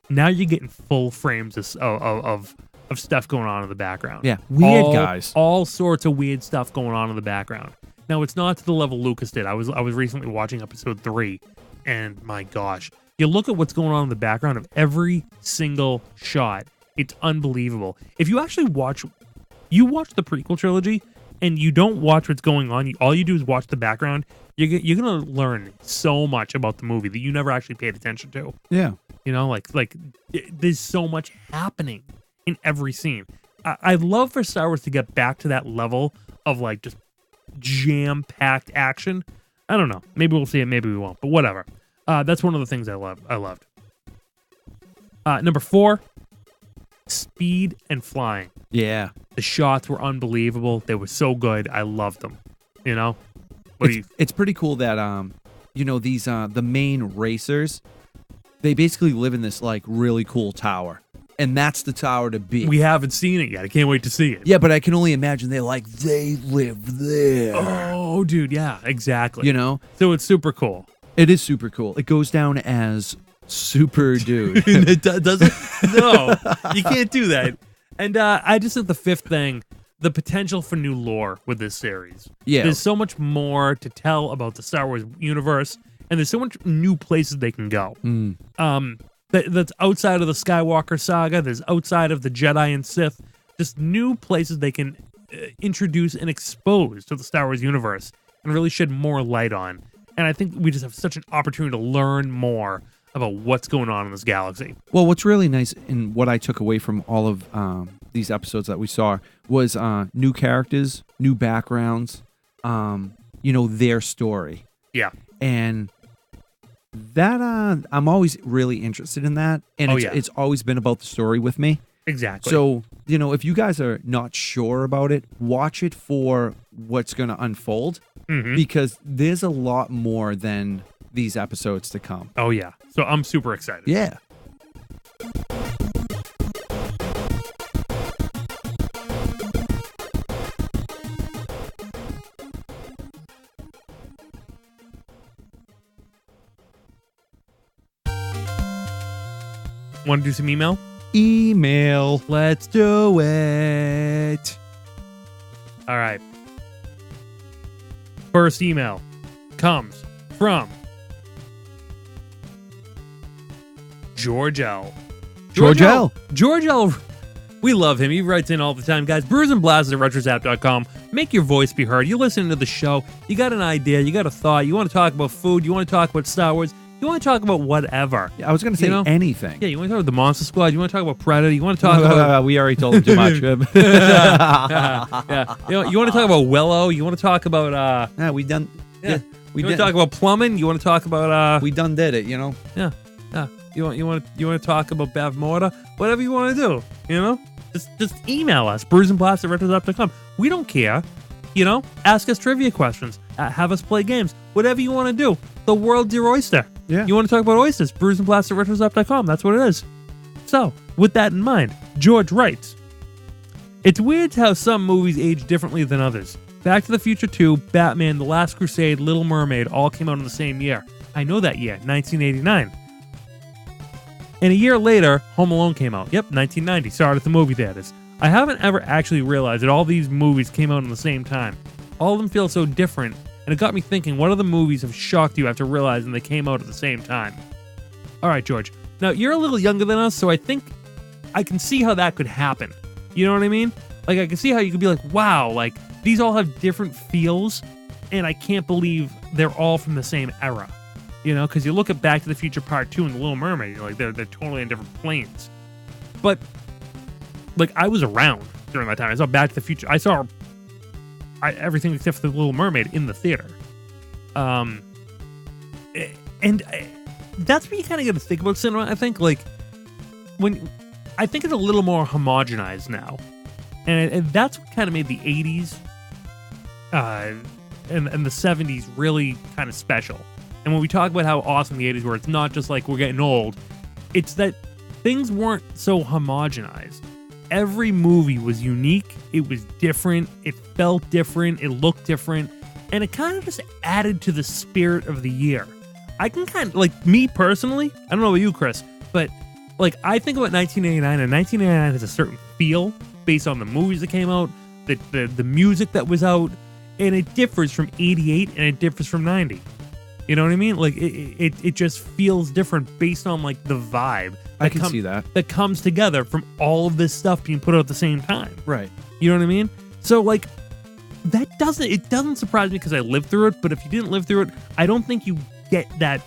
Now you're getting full frames of stuff going on in the background. Yeah, weird guys. All sorts of weird stuff going on in the background. Now, it's not to the level Lucas did. I was recently watching episode 3, and my gosh, you look at what's going on in the background of every single shot. It's unbelievable. If you actually watch the prequel trilogy, and you don't watch what's going on, all you do is watch the background, you're going to learn so much about the movie that you never actually paid attention to. Yeah. You know, like there's so much happening in every scene. I'd love for Star Wars to get back to that level of like just jam-packed action. I don't know. Maybe we'll see it, maybe we won't, but whatever. That's one of the things I loved. Number 4, speed and flying. Yeah. The shots were unbelievable. They were so good. I loved them. You know? It's pretty cool that you know, these the main racers, they basically live in this like really cool tower. And that's the tower to be. We haven't seen it yet. I can't wait to see it. Yeah, but I can only imagine they live there. Oh, dude, yeah, exactly. You know? So it's super cool. It is super cool. It goes down as super dude. It does it? No, you can't do that. And I just think the 5th thing, the potential for new lore with this series. Yeah. There's so much more to tell about the Star Wars universe, and there's so much new places they can go. That's outside of the Skywalker saga. There's outside of the Jedi and Sith. Just new places they can introduce and expose to the Star Wars universe and really shed more light on. And I think we just have such an opportunity to learn more about what's going on in this galaxy. Well, what's really nice and what I took away from all of these episodes that we saw was new characters, new backgrounds, you know, their story. Yeah. And that I'm always really interested in that, and it's always been about the story with me. Exactly. So, you know, if you guys are not sure about it, watch it for what's going to unfold, because there's a lot more than these episodes to come. Oh yeah. So I'm super excited. Yeah. Want to do some email? Email. Let's do it. All right. First email comes from George L. George L. George L. We love him. He writes in all the time, guys. Brews and Blasters at RetroZap.com. Make your voice be heard. You're listening to the show. You got an idea. You got a thought. You want to talk about food. You want to talk about Star Wars. You want to talk about whatever. I was going to say anything. Yeah, you want to talk about the Monster Squad. You want to talk about Predator. You want to talk about... We already told him too much. yeah. You want to talk about Willow. You want to talk about... we done... Yeah. You want to talk about plumbing. You want to talk about... we done did it, you know? Yeah. You want to talk about Bav Morta. Whatever you want to do, you know? Just email us, brewsandblasters@retrozap.com. We don't care. You know? Ask us trivia questions. Have us play games. Whatever you want to do. The world's your oyster. Yeah. You want to talk about oysters? brewsandblasters@retrozap.com. That's what it is. So, with that in mind, George writes, it's weird how some movies age differently than others. Back to the Future 2, Batman, The Last Crusade, Little Mermaid all came out in the same year. I know that year, 1989. And a year later, Home Alone came out. Yep, 1990. Saw it at the movie theaters. I haven't ever actually realized that all these movies came out at the same time. All of them feel so different, and it got me thinking, what other movies have shocked you after realizing they came out at the same time? All right, George. Now, you're a little younger than us, so I think I can see how that could happen. You know what I mean? Like, I can see how you could be like, wow, like, these all have different feels, and I can't believe they're all from the same era. You know, because you look at Back to the Future Part 2 and The Little Mermaid, you're like, they're totally on different planes. But, like, I was around during that time. I saw Back to the Future. I saw everything except for The Little Mermaid in the theater. And that's what you kind of got to think about cinema, I think. Like, I think it's a little more homogenized now. And that's what kind of made the 80s and the 70s really kind of special. And when we talk about how awesome the 80s were, it's not just like we're getting old. It's that things weren't so homogenized. Every movie was unique. It was different. It felt different. It looked different. And it kind of just added to the spirit of the year. I can kind of, like, me personally, I don't know about you, Chris, but, like, I think about 1989, and 1989 has a certain feel based on the movies that came out, the music that was out, and it differs from 88 and it differs from 90. You know what I mean? Like, it just feels different based on, like, the vibe. I can see that. That comes together from all of this stuff being put out at the same time. Right. You know what I mean? So, like, it doesn't surprise me because I lived through it, but if you didn't live through it, I don't think you get that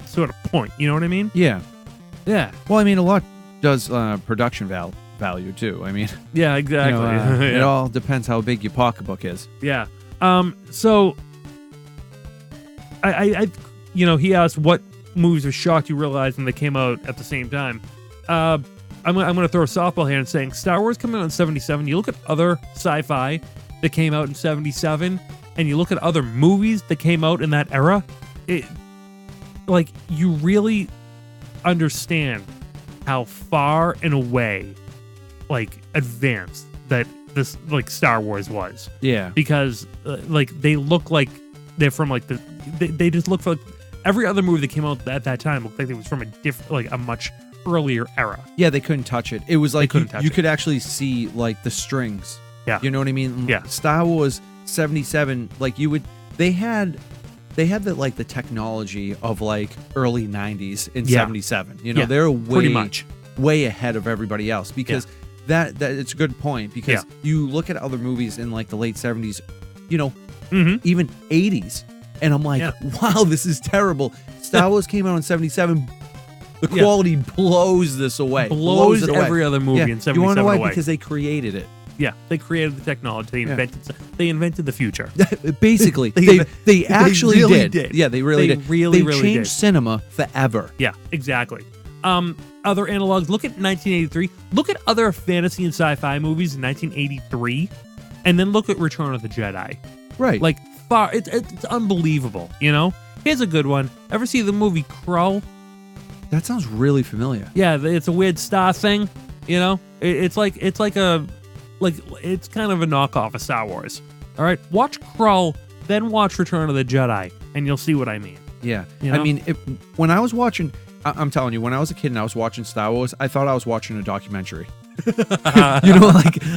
sort of point. You know what I mean? Yeah. Yeah. Well, I mean, a lot does production value, too. I mean... Yeah, exactly. Yeah. It all depends how big your pocketbook is. Yeah. So... I he asked what movies were shocked you realized when they came out at the same time. I'm going to throw a softball here and saying Star Wars coming out in 77. You look at other sci-fi that came out in 77, and you look at other movies that came out in that era. You really understand how far and away, advanced that this Star Wars was. Yeah. Because they look like they're from they just look for every other movie that came out at that time looked like it was from a different, a much earlier era. Yeah, they couldn't touch it. It was like you could it. Actually see the strings. Yeah. You know what I mean? Yeah. Star Wars 77, they had the technology of early 90s in 77. You know, they're way ahead of everybody else because that it's a good point because you look at other movies in the late 70s, even 80s, and I'm like, wow, this is terrible. Star Wars came out in 77. The quality blows this away. Blows it away. every other movie in 77 You want to know why? away. Because they created it. Yeah, they created the technology. They invented the future. Basically, they actually really did. Yeah, they really did. They changed did. cinema forever. Yeah, exactly. Other analogs. Look at 1983. Look at other fantasy and sci-fi movies in 1983, and then look at Return of the Jedi. Right. It's unbelievable. You know. Here's a good one. Ever see the movie Crow? That sounds really familiar. Yeah, it's a weird star thing. You know, it's kind of a knockoff of Star Wars. All right, watch Krull, then watch Return of the Jedi, and you'll see what I mean. Yeah, you know? I mean, when I was watching, I'm telling you, when I was a kid and I was watching Star Wars, I thought I was watching a documentary.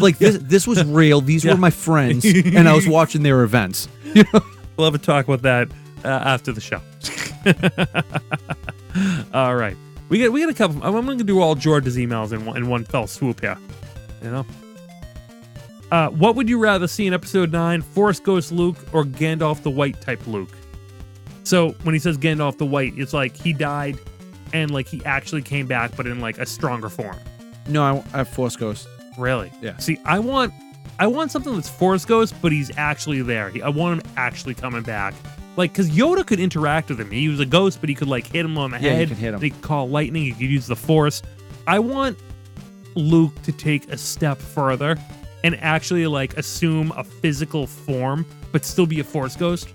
This was real. These were my friends, and I was watching their events. You know? We'll have a talk about that after the show. All right, we got a couple. I'm going to do all George's emails in one fell swoop here. You know. What would you rather see in Episode 9, Force Ghost Luke or Gandalf the White type Luke? So when he says Gandalf the White, it's like he died and he actually came back, but in a stronger form. No, I have Force Ghost. Really? Yeah. See, I want something that's Force Ghost, but he's actually there. I want him actually coming back. Because Yoda could interact with him. He was a ghost, but he could hit him on the head. He could hit him. He could call lightning. He could use the Force. I want Luke to take a step further and actually assume a physical form, but still be a Force Ghost.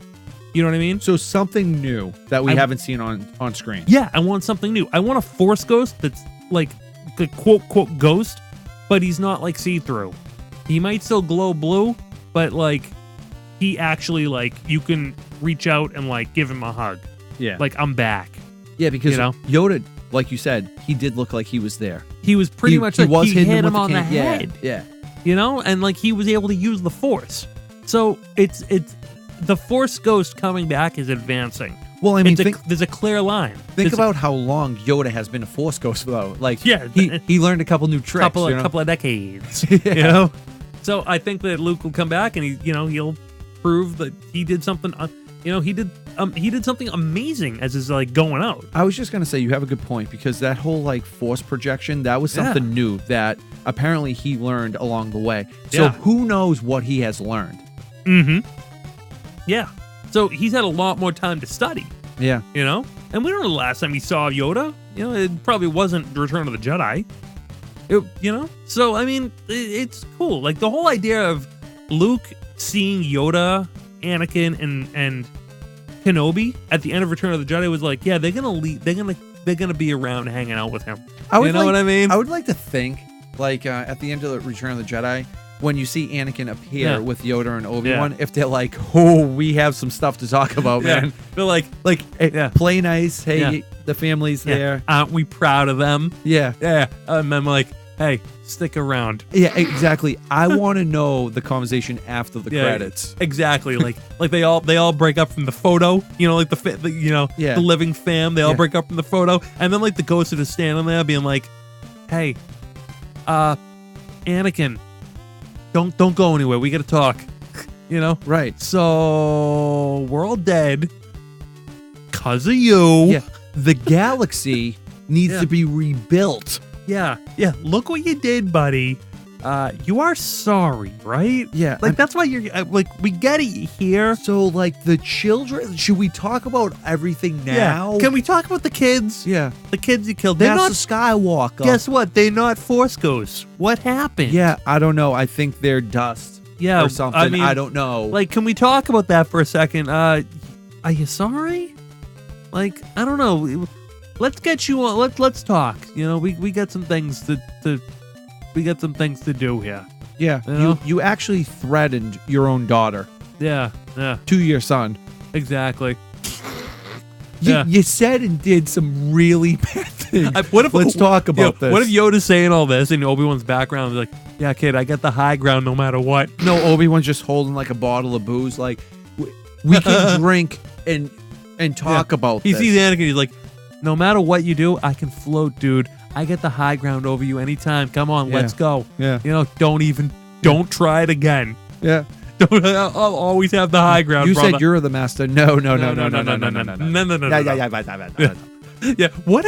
You know what I mean? So something new that we haven't seen on screen. Yeah, I want something new. I want a Force Ghost that's the quote ghost, but he's not see-through. He might still glow blue, but he actually you can reach out and give him a hug. Yeah. I'm back. Yeah, because Yoda, like you said, he did look like he was there. He was pretty much he was he hitting hit him with on the head. Yeah. You know, and he was able to use the Force. So it's the Force Ghost coming back is advancing. Well, I mean, there's a clear line. Think about how long Yoda has been a Force Ghost, though. Yeah, he learned a couple new tricks. Couple of decades. You know, so I think that Luke will come back and he'll prove that he did something. He did something amazing as is going out. I was just gonna say you have a good point because that whole Force projection, that was something new that apparently he learned along the way. So who knows what he has learned? Mm-hmm. Yeah. So he's had a lot more time to study. Yeah. You know? And we don't know the last time he saw Yoda. It probably wasn't Return of the Jedi. So, I mean, it's cool. The whole idea of Luke seeing Yoda Anakin and Kenobi at the end of Return of the Jedi was like, yeah, they're gonna leave. They're gonna be around hanging out with him. You know what I mean? I would like to think, like at the end of the Return of the Jedi, when you see Anakin appear with Yoda and Obi-Wan, if they're like, oh, we have some stuff to talk about, man. They're like, hey, play nice. Hey, the family's there. Aren't we proud of them? Yeah. And I'm like, hey, stick around. Yeah, exactly. I want to know the conversation after the credits. Exactly. Like they all break up from the photo. You know, like the living fam. They all break up from the photo, and then like the ghosts are just standing there, being like, hey, Anakin, don't go anywhere. We got to talk. You know, right? So we're all dead because of you. Yeah, the galaxy needs to be rebuilt. Yeah. Look what you did, buddy. You are sorry, right? Yeah. Like, that's why you're, like, we get it here. So, like, the children, should we talk about everything now? Yeah. Can we talk about the kids? Yeah. The kids you killed. They're Master Skywalker. Guess what? They're not Force ghosts. What happened? Yeah, I don't know. I think they're dust. Yeah. Or something. I mean, I don't know. Like, can we talk about that for a second? Are you sorry? Like, I don't know. Let's get you on. Let's talk. You know, we got some things we got some things to do here. Yeah, you actually threatened your own daughter. Yeah. To your son. Exactly. You said and did some really bad things. Let's talk about this. What if Yoda's saying all this and Obi-Wan's background is like, yeah, kid, I get the high ground no matter what. No, Obi-Wan's just holding like a bottle of booze. Like, we can drink and talk about this. He sees Anakin, he's like, no matter what you do, I can float, dude. I get the high ground over you anytime. Come on, let's go. Yeah. You know, don't try it again. Yeah. I'll always have the high ground. You brother. said you're the master. No. Yeah. What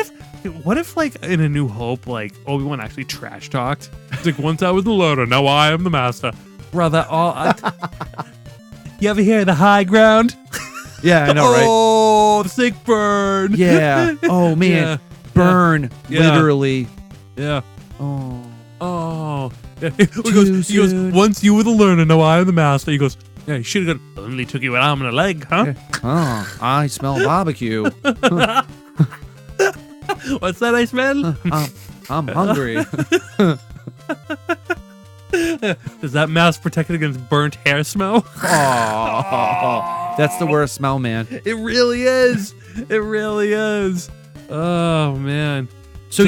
if like in A New Hope, like Obi-Wan actually trash talked? It's like, once I was the Lord, now I am the master, brother. You ever hear the high ground? Yeah, I know, right? Oh, the sick burn. Yeah. Oh man, Yeah. burn. Yeah. Literally. Yeah. Oh. Yeah. He goes, once you were the learner, now I am the master. He goes, yeah, you should have gone, only took you an arm and a leg, huh? Oh, I smell barbecue. What's that I smell? I'm hungry. Does that mask protect it against burnt hair smell? Oh, that's the worst smell, man. It really is. It really is. Oh, man. So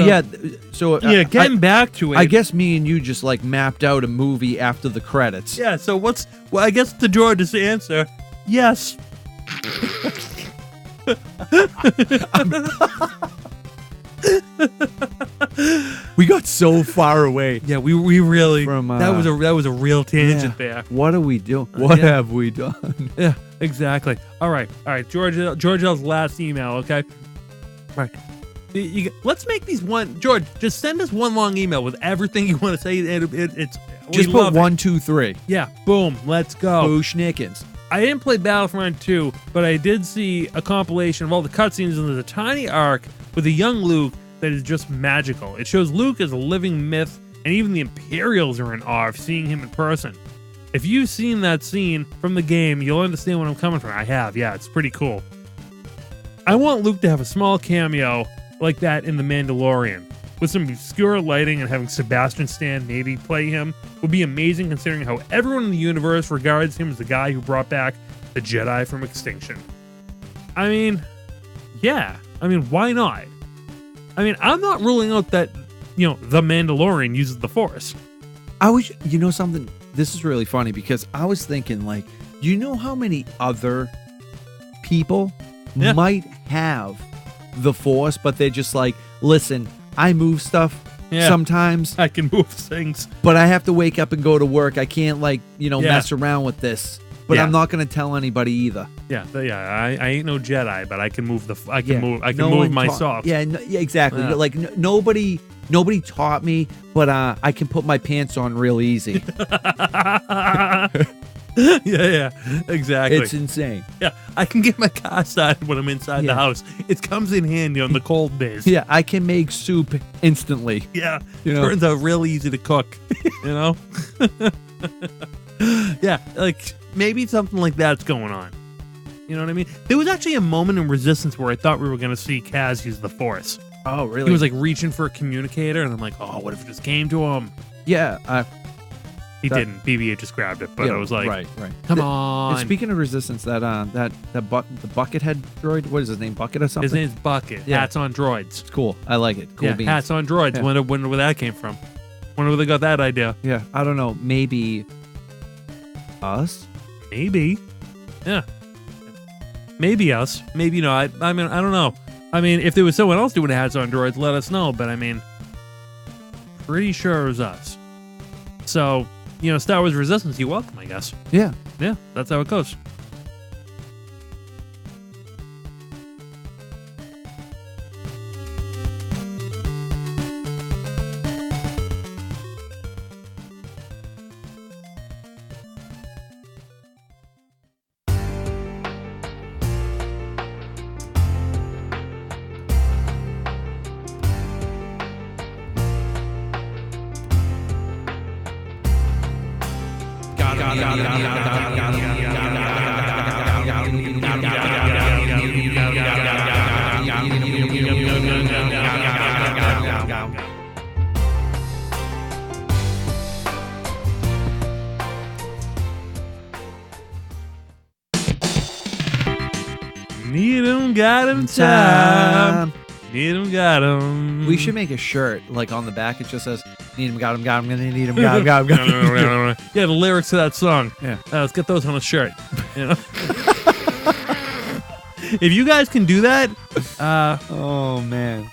getting back to it. I guess me and you just like mapped out a movie after the credits. Yeah, so I guess to George's answer, yes. We got so far away. Yeah, we really from that was a real tangent there. What are we doing? What have we done? Yeah, exactly. All right, George L's last email. Okay, all right. Let's make these one. George, just send us one long email with everything you want to say. It's just put 1, 2, 3. Yeah, boom, let's go. Booshnickens. I didn't play Battlefront 2, but I did see a compilation of all the cutscenes, and there's a tiny arc with a young Luke that is just magical. It shows Luke as a living myth, and even the Imperials are in awe of seeing him in person. If you've seen that scene from the game, you'll understand where I'm coming from. I have, yeah, it's pretty cool. I want Luke to have a small cameo like that in The Mandalorian. With some obscure lighting and having Sebastian Stan maybe play him would be amazing, considering how everyone in the universe regards him as the guy who brought back the Jedi from extinction. I mean, yeah. I mean, why not? I mean, I'm not ruling out that, The Mandalorian uses the Force. Something, this is really funny because I was thinking, like, you know how many other people might have the Force, but they're just like, listen, I move stuff sometimes. I can move things. But I have to wake up and go to work. I can't, mess around with this. But I'm not going to tell anybody either. Yeah, I ain't no Jedi, but I can move move myself. Exactly. Yeah. Like nobody taught me, but I can put my pants on real easy. Yeah, exactly. It's insane. Yeah, I can get my car started when I'm inside the house. It comes in handy on the cold days. Yeah, I can make soup instantly. Yeah, turns out real easy to cook. Yeah, maybe something like that's going on. You know what I mean? There was actually a moment in Resistance where I thought we were going to see Kaz use the Force. Oh, really? He was like reaching for a communicator, and I'm like, oh, what if it just came to him? Yeah. He didn't. BB-8 just grabbed it, but I was like, right. Come on. And speaking of Resistance, the Buckethead droid, what is his name? Bucket or something? His name's Bucket. Yeah. Hats on droids. It's cool. I like it. Cool beans. Hats on droids. Yeah. Wonder where that came from. Wonder where they got that idea. Yeah, I don't know. Maybe us? Maybe. Yeah. Maybe us. Maybe not. I mean, I don't know. I mean, if there was someone else doing hats on droids, let us know. But I mean, pretty sure it was us. So, Star Wars Resistance, you're welcome, I guess. Yeah. Yeah, that's how it goes. Need 'em, got 'em, time. Need 'em, got 'em. We should make a shirt, like on the back, it just says, need 'em, got 'em, got 'em, gonna need 'em, got 'em, got 'em, got 'em. Yeah, the lyrics to that song. Yeah. Let's get those on a shirt. If you guys can do that, oh, man.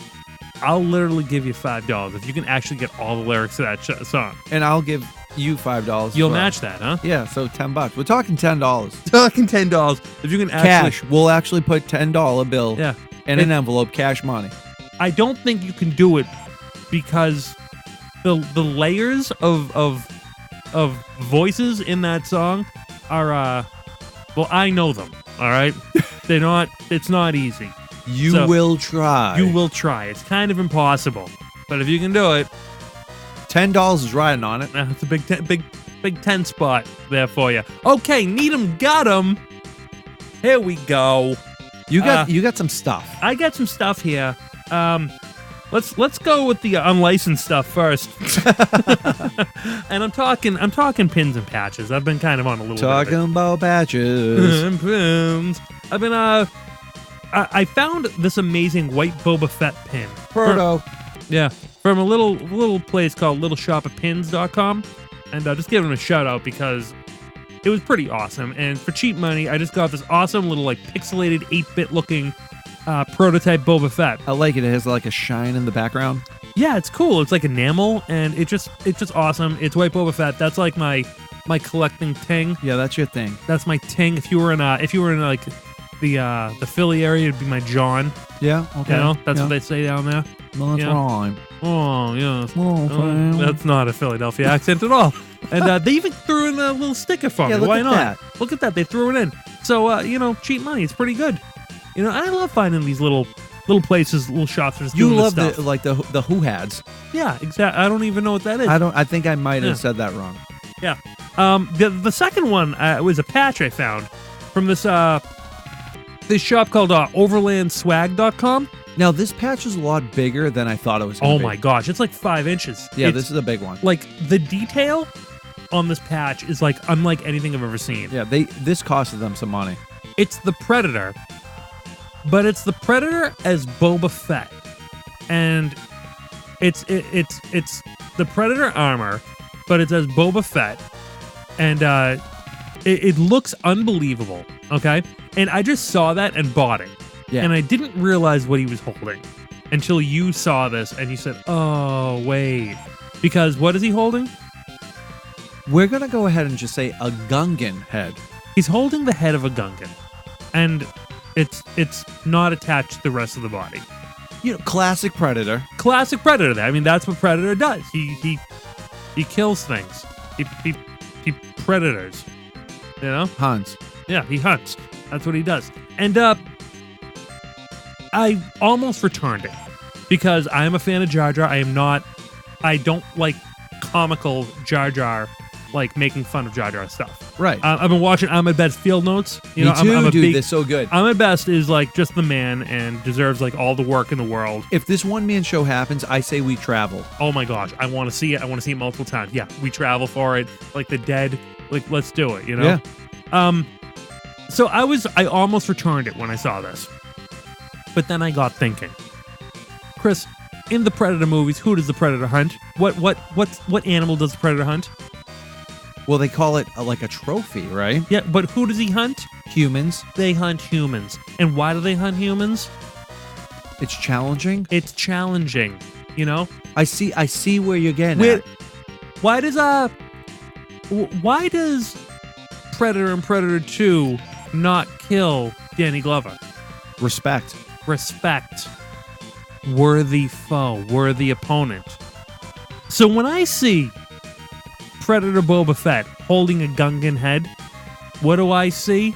I'll literally give you $5 if you can actually get all the lyrics to that song. And I'll give you $5. You'll match that, huh? Yeah, so $10. We're talking $10. Talking $10. If you can actually cash, we'll actually put $10 bill in an envelope, cash money. I don't think you can do it because the layers of voices in that song are well, I know them. All right, it's not easy. You will try. You will try. It's kind of impossible, but if you can do it, $10 is riding on it. It's a big 10 spot there for you. Okay, need 'em, got 'em. Here we go. You got some stuff. I got some stuff here. Let's go with the unlicensed stuff first. And I'm talking pins and patches. I've been kind of on a little talking about patches. Pins. I've been I found this amazing white Boba Fett pin. Proto. Yeah, from a little place called littleshopofpins.com, and just give them a shout out because it was pretty awesome. And for cheap money, I just got this awesome little like pixelated 8-bit looking prototype Boba Fett. I like it. It has like a shine in the background. Yeah, it's cool. It's like enamel, and it's just awesome. It's white Boba Fett. That's like my collecting ting. Yeah, that's your thing. That's my ting. If you were in like the Philly area, it'd be my John. Yeah, okay. That's what they say down there. No, that's wrong. Oh, yes. That's not a Philadelphia accent at all. And they even threw in a little sticker for me. Why not? That. Look at that. They threw it in. So, cheap money. It's pretty good. I love finding these little places, little shops. Just you doing love this the stuff. the who hads. Yeah, exactly. I don't even know what that is. I think I might have said that wrong. Yeah. The second one was a patch I found from this shop called overlandswag.com. Now, this patch is a lot bigger than I thought it was going to be. Oh my gosh, it's like 5 inches. Yeah, this is a big one. Like, the detail on this patch is like unlike anything I've ever seen. Yeah, this costed them some money. It's the Predator, but it's the Predator as Boba Fett. And it's the Predator armor, but it's as Boba Fett. And it looks unbelievable, okay? And I just saw that and bought it. Yeah. And I didn't realize what he was holding until you saw this and you said, oh, wait. Because what is he holding? We're going to go ahead and just say a Gungan head. He's holding the head of a Gungan. And it's not attached to the rest of the body. Classic Predator. Classic Predator. I mean, that's what Predator does. He kills things. He predators. Hunts. Yeah, he hunts. That's what he does. And I almost returned it because I am a fan of Jar Jar. I don't like comical Jar Jar, like making fun of Jar Jar stuff. Right. I've been watching Ahmed Best Field Notes. You know, Me too, I'm a dude. big, They're so good. Ahmed Best is like just the man and deserves like all the work in the world. If this one-man show happens, I say we travel. Oh my gosh, I want to see it. I want to see it multiple times. Yeah, we travel for it. Like the Dead. Like, let's do it. You know. Yeah. So I almost returned it when I saw this, but then I got thinking, Chris, in the Predator movies, who does the Predator hunt? What animal does the Predator hunt? Well, they call it like a trophy, right? Yeah, but who does he hunt? Humans. They hunt humans. And why do they hunt humans? It's challenging. It's challenging, you know? I see where you're getting at. Why does Predator and Predator 2 not kill Danny Glover? Respect. Worthy foe, worthy opponent. So when I see Predator Boba Fett holding a Gungan head, what do I see?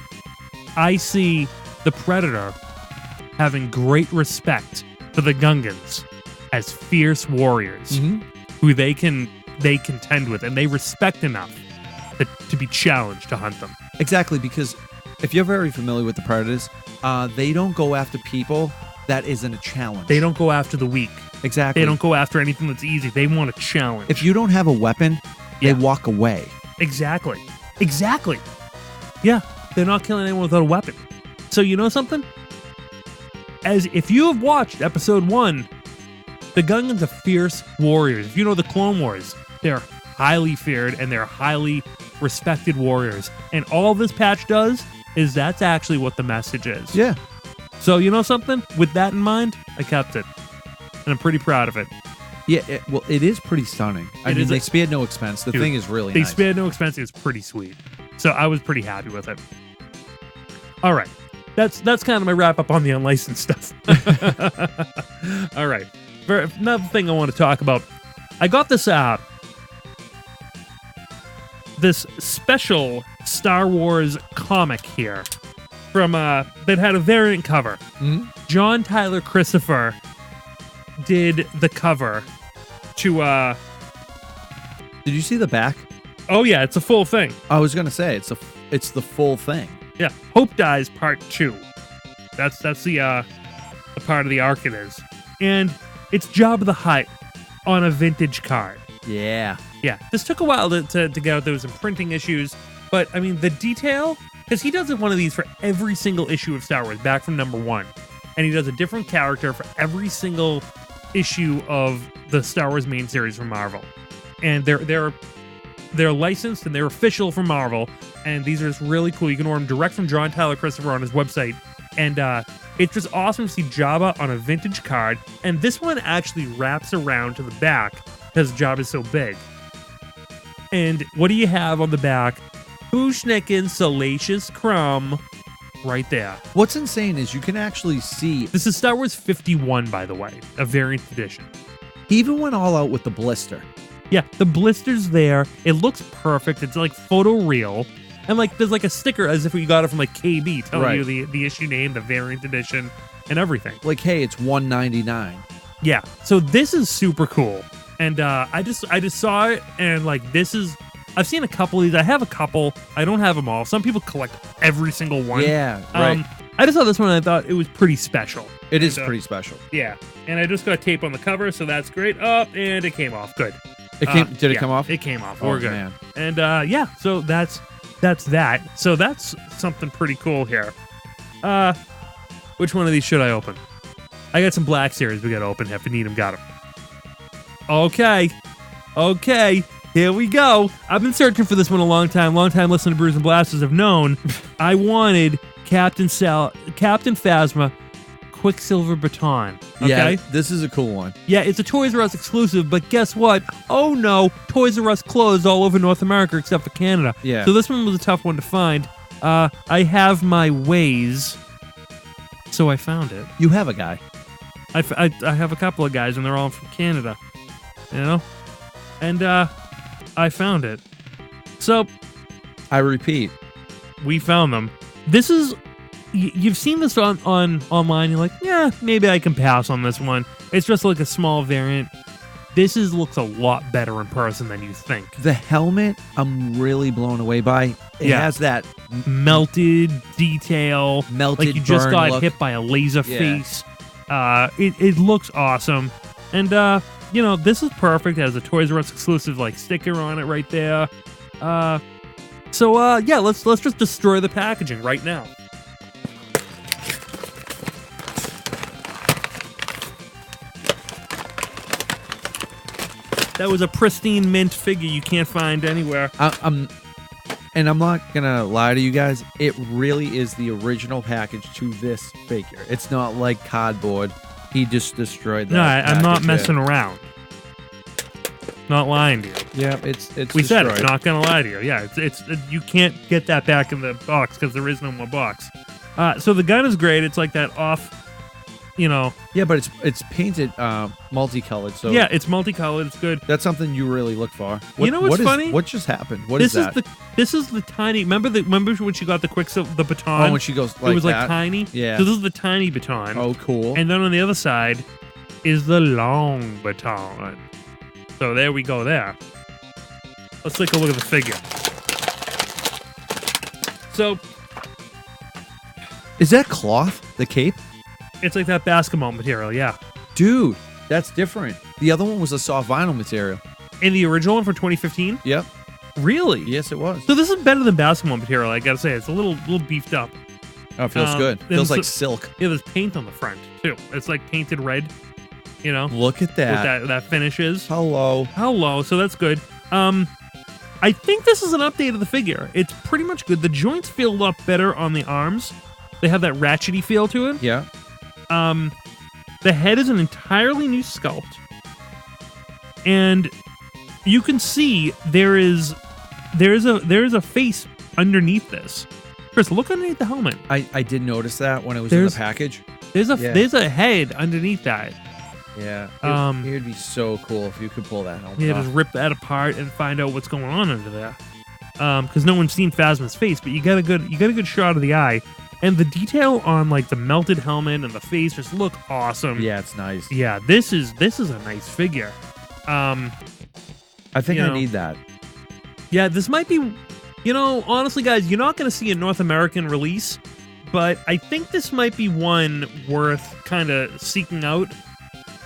I see the Predator having great respect for the Gungans as fierce warriors who they contend with, and they respect enough to be challenged to hunt them. Exactly, because if you're very familiar with the Predators, they don't go after people that isn't a challenge. They don't go after the weak. Exactly. They don't go after anything that's easy. They want a challenge. If you don't have a weapon, they walk away. Exactly. Yeah, they're not killing anyone without a weapon. So you know something? As if you have watched episode 1, the Gungans are fierce warriors. If you know the Clone Wars, they're highly feared and they're highly respected warriors. And all this patch does is that's actually what the message is. Yeah. So you know something? With that in mind, I kept it. And I'm pretty proud of it. Yeah, it is pretty stunning. I mean, they spared no expense. The thing is really nice. They spared no expense. It was pretty sweet. So I was pretty happy with it. All right. That's kind of my wrap up on the unlicensed stuff. All right. Another thing I want to talk about. I got this this special Star Wars comic here from that had a variant cover. Mm-hmm. John Tyler Christopher did the cover to Did you see the back? Oh yeah, it's a full thing. I was gonna say it's the full thing. Yeah, Hope Dies Part 2. That's the part of the arc it is, and it's Jabba the Hutt on a vintage card. Yeah. This took a while to get out. There was some printing issues, but I mean the detail, because he does one of these for every single issue of Star Wars back from number 1, and he does a different character for every single issue of the Star Wars main series from Marvel, and they're licensed and they're official from Marvel, and these are just really cool. You can order them direct from John Tyler Christopher on his website, and it's just awesome to see Jabba on a vintage card, and this one actually wraps around to the back because Jabba is so big. And what do you have on the back? Pushnikin Salacious Crumb right there. What's insane is you can actually see... This is Star Wars 51, by the way, a variant edition. He even went all out with the blister. Yeah, the blister's there. It looks perfect. It's like photoreal. And like there's like a sticker as if we got it from like KB telling you the issue name, the variant edition, and everything. Like, hey, it's $1.99. Yeah. So this is super cool. And I just saw it, and like this is... I've seen a couple of these. I have a couple. I don't have them all. Some people collect every single one. Yeah, right. I just saw this one and I thought it was pretty special. It is pretty special. Yeah. And I just got tape on the cover, so that's great. Oh, and it came off. Good. Did it come off? It came off. Oh, We're good. Man. And so that's that. So that's something pretty cool here. Which one of these should I open? I got some Black Series we got to open. If you need them, got them. Okay. Here we go. I've been searching for this one a long time. Long-time listener to Brews and Blasters have known I wanted Captain Phasma Quicksilver Baton. Okay? Yeah, this is a cool one. Yeah, it's a Toys R Us exclusive, but guess what? Oh no, Toys R Us closed all over North America except for Canada. Yeah. So this one was a tough one to find. I have my ways, so I found it. You have a guy. I have a couple of guys, and they're all from Canada. You know? And, I found it. So, I repeat, we found them. This is... You've seen this on online. You're like, yeah, maybe I can pass on this one. It's just like a small variant. looks a lot better in person than you think. The helmet, I'm really blown away by. It has that melted detail, like you just got look. hit by a laser face. It looks awesome, and this is perfect. It has a Toys R Us exclusive like sticker on it right there. Let's just destroy the packaging right now. That was a pristine mint figure you can't find anywhere. I'm not gonna lie to you guys. It really is the original package to this figure. It's not like cardboard. He just destroyed that. No, I'm not package messing there. around. Not lying to you. Yeah, it's We destroyed. said it. Not gonna lie to you. Yeah, it's you can't get that back in the box because there is no more box. So the gun is great. It's like that off. Yeah, but it's painted multicolored. So yeah, it's multicolored. It's good. That's something you really look for. What's funny? What just happened? What is that? This is the tiny. Remember when she got the the baton? Oh, when she goes like it was that? like tiny. Yeah. So this is the tiny baton. Oh, cool. And then on the other side is the long baton. So there we go. There. Let's take a look at the figure. So, is that cloth? The cape? It's like that basketball material, yeah. Dude, that's different. The other one was a soft vinyl material. In the original one from 2015? Yep. Really? Yes, it was. So this is better than basketball material, I gotta say. It's a little beefed up. Oh, it feels good. Feels like silk. Yeah, there's paint on the front, too. It's like painted red, Look at that. What that finish is. Hello. So that's good. I think this is an update of the figure. It's pretty much good. The joints feel a lot better on the arms. They have that ratchety feel to it. Yeah. The head is an entirely new sculpt, and you can see there is a face underneath this. Chris, look underneath the helmet. I did notice that when it was in the package. There's a head underneath that. Yeah. It would be so cool if you could pull that helmet off. Just rip that apart and find out what's going on under there. Because no one's seen Phasma's face, but you got a good shot of the eye. And the detail on like the melted helmet and the face just look awesome. Yeah, it's nice. Yeah, this is a nice figure. I think I need that. Yeah, this might be, honestly, guys, you're not going to see a North American release, but I think this might be one worth kind of seeking out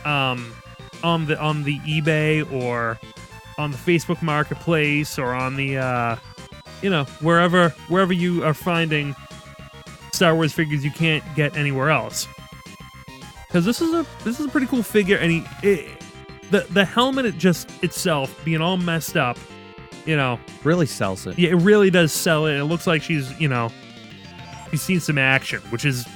on the eBay or on the Facebook Marketplace or on the wherever you are finding Star Wars figures you can't get anywhere else, because this is a pretty cool figure, and the helmet itself being all messed up, really sells it. Yeah, it really does sell it. It looks like she's seen some action, which is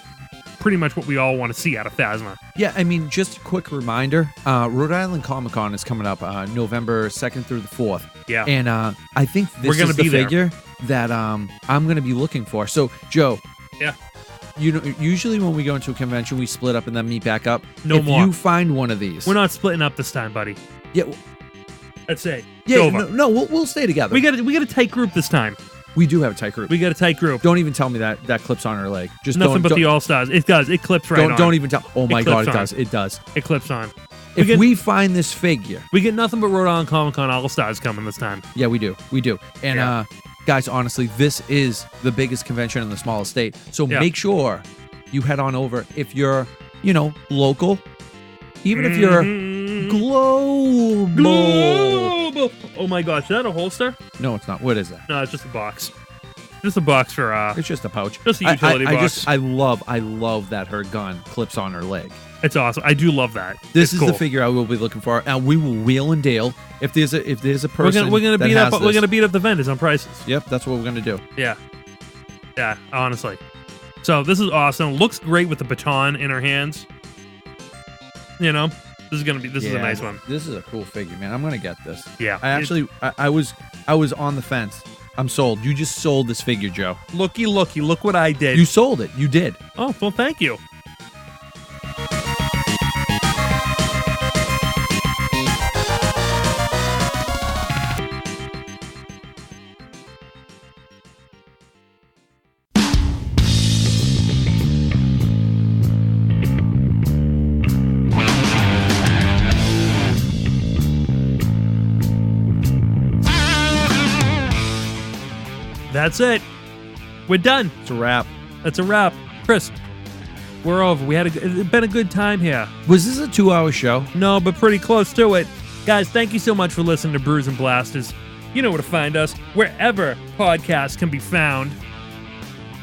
pretty much what we all want to see out of Phasma. Yeah, I mean, just a quick reminder, Rhode Island Comic Con is coming up November 2nd through the 4th. Yeah, and I think this is the figure that I'm going to be looking for. So, Joe. Yeah. Usually when we go into a convention, we split up and then meet back up. If you find one of these, we're not splitting up this time, buddy. Yeah. Let's say. Yeah. No, we'll stay together. We got a tight group this time. We do have a tight group. We got a tight group. Don't even tell me that clips on her leg. Just nothing but the All Stars. It does. It clips right on. Don't even tell. Oh my God, it does. It does. It clips on. If we find this figure, we get nothing but Rhode Island Comic Con All Stars coming this time. Yeah, we do. And guys, honestly, this is the biggest convention in the smallest state. So make sure you head on over if you're, local, even if you're global. Oh my gosh, is that a holster? No, it's not. What is that? No, it's just a box. Just a box for it's just a pouch. Just a utility box. I love that her gun clips on her leg. It's awesome. I do love that. This is cool. The figure I will be looking for, and we will wheel and deal if there's a person. We're gonna beat up. We're gonna beat up the vendors on prices. Yep, that's what we're gonna do. Yeah, honestly. So this is awesome. Looks great with the baton in her hands. This is a nice one. This is a cool figure, man. I'm gonna get this. Yeah. I was on the fence. I'm sold. You just sold this figure, Joe. Looky, look what I did. You sold it. You did. Oh, well, thank you. That's it. We're done. It's a wrap. That's a wrap. Chris, we're over. It's been a good time here. Was this a 2-hour show? No, but pretty close to it. Guys, thank you so much for listening to Brews and Blasters. You know where to find us, wherever podcasts can be found,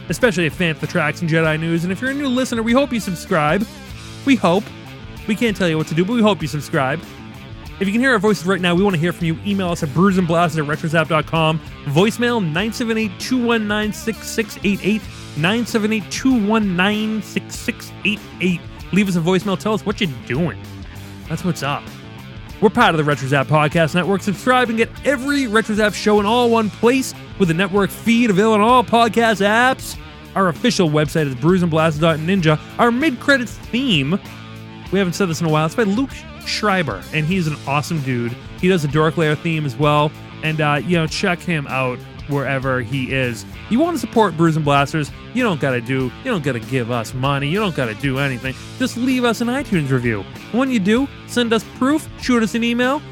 especially at Fan for the Tracks and Jedi News. And if you're a new listener, we hope you subscribe. We hope. We can't tell you what to do, but we hope you subscribe. If you can hear our voices right now, we want to hear from you. Email us at brewsandblasters@retrozap.com. Voicemail 978-219-6688. 978-219-6688. Leave us a voicemail. Tell us what you're doing. That's what's up. We're part of the RetroZap Podcast Network. Subscribe and get every RetroZap show in all one place with the network feed available on all podcast apps. Our official website is brewsandblasters.ninja. Our mid-credits theme, we haven't said this in a while, it's by Luke Schreiber, and he's an awesome dude. He does the Dork Lair theme as well, and check him out wherever he is. You want to support Brews and Blasters, you don't gotta give us money, you don't gotta do anything. Just leave us an iTunes review. When you do, send us proof, shoot us an email,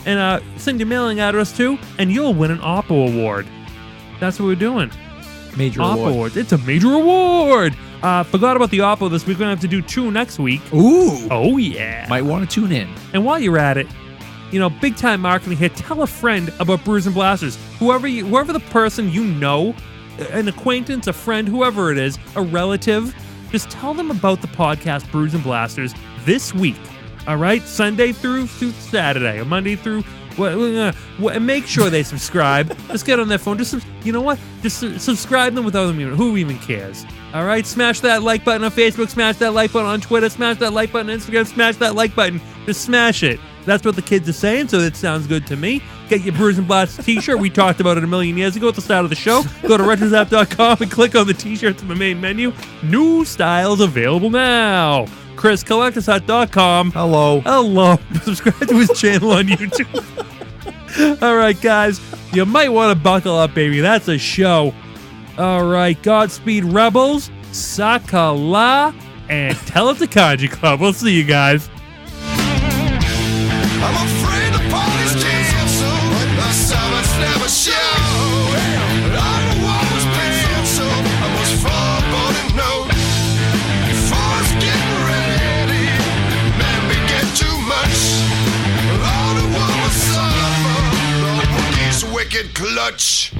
and send your mailing address to, and you'll win an Oppo Award. That's what we're doing. Major Oppo award. It's a major award. Forgot about the Oppo this week. We're going to have to do 2 next week. Ooh. Oh, yeah. Might want to tune in. And while you're at it, big time marketing here. Tell a friend about Brews and Blasters. Whoever the person you know, an acquaintance, a friend, whoever it is, a relative, just tell them about the podcast Brews and Blasters this week. All right? Sunday through Saturday, or Monday through... make sure they subscribe. Just get on their phone. Just subscribe them without them even. Who even cares? All right, smash that like button on Facebook. Smash that like button on Twitter. Smash that like button on Instagram. Smash that like button. Just smash it. That's what the kids are saying, so it sounds good to me. Get your Brews and Blasters t-shirt. We talked about it a million years ago at the start of the show. Go to RetroZap.com and click on the t-shirts in the main menu. New styles available now. ChrisCollectorshut.com. Hello. Subscribe to his channel on YouTube. All right, guys. You might want to buckle up, baby. That's a show. All right. Godspeed, Rebels. Sakala. And tell it to Kanji Club. We'll see you guys. I'm afraid the party's canceled, but the summer's never show. I know what was penciled, I was foreboding note. Force getting ready, man, we get too much. I know what was summer, the wicked clutch.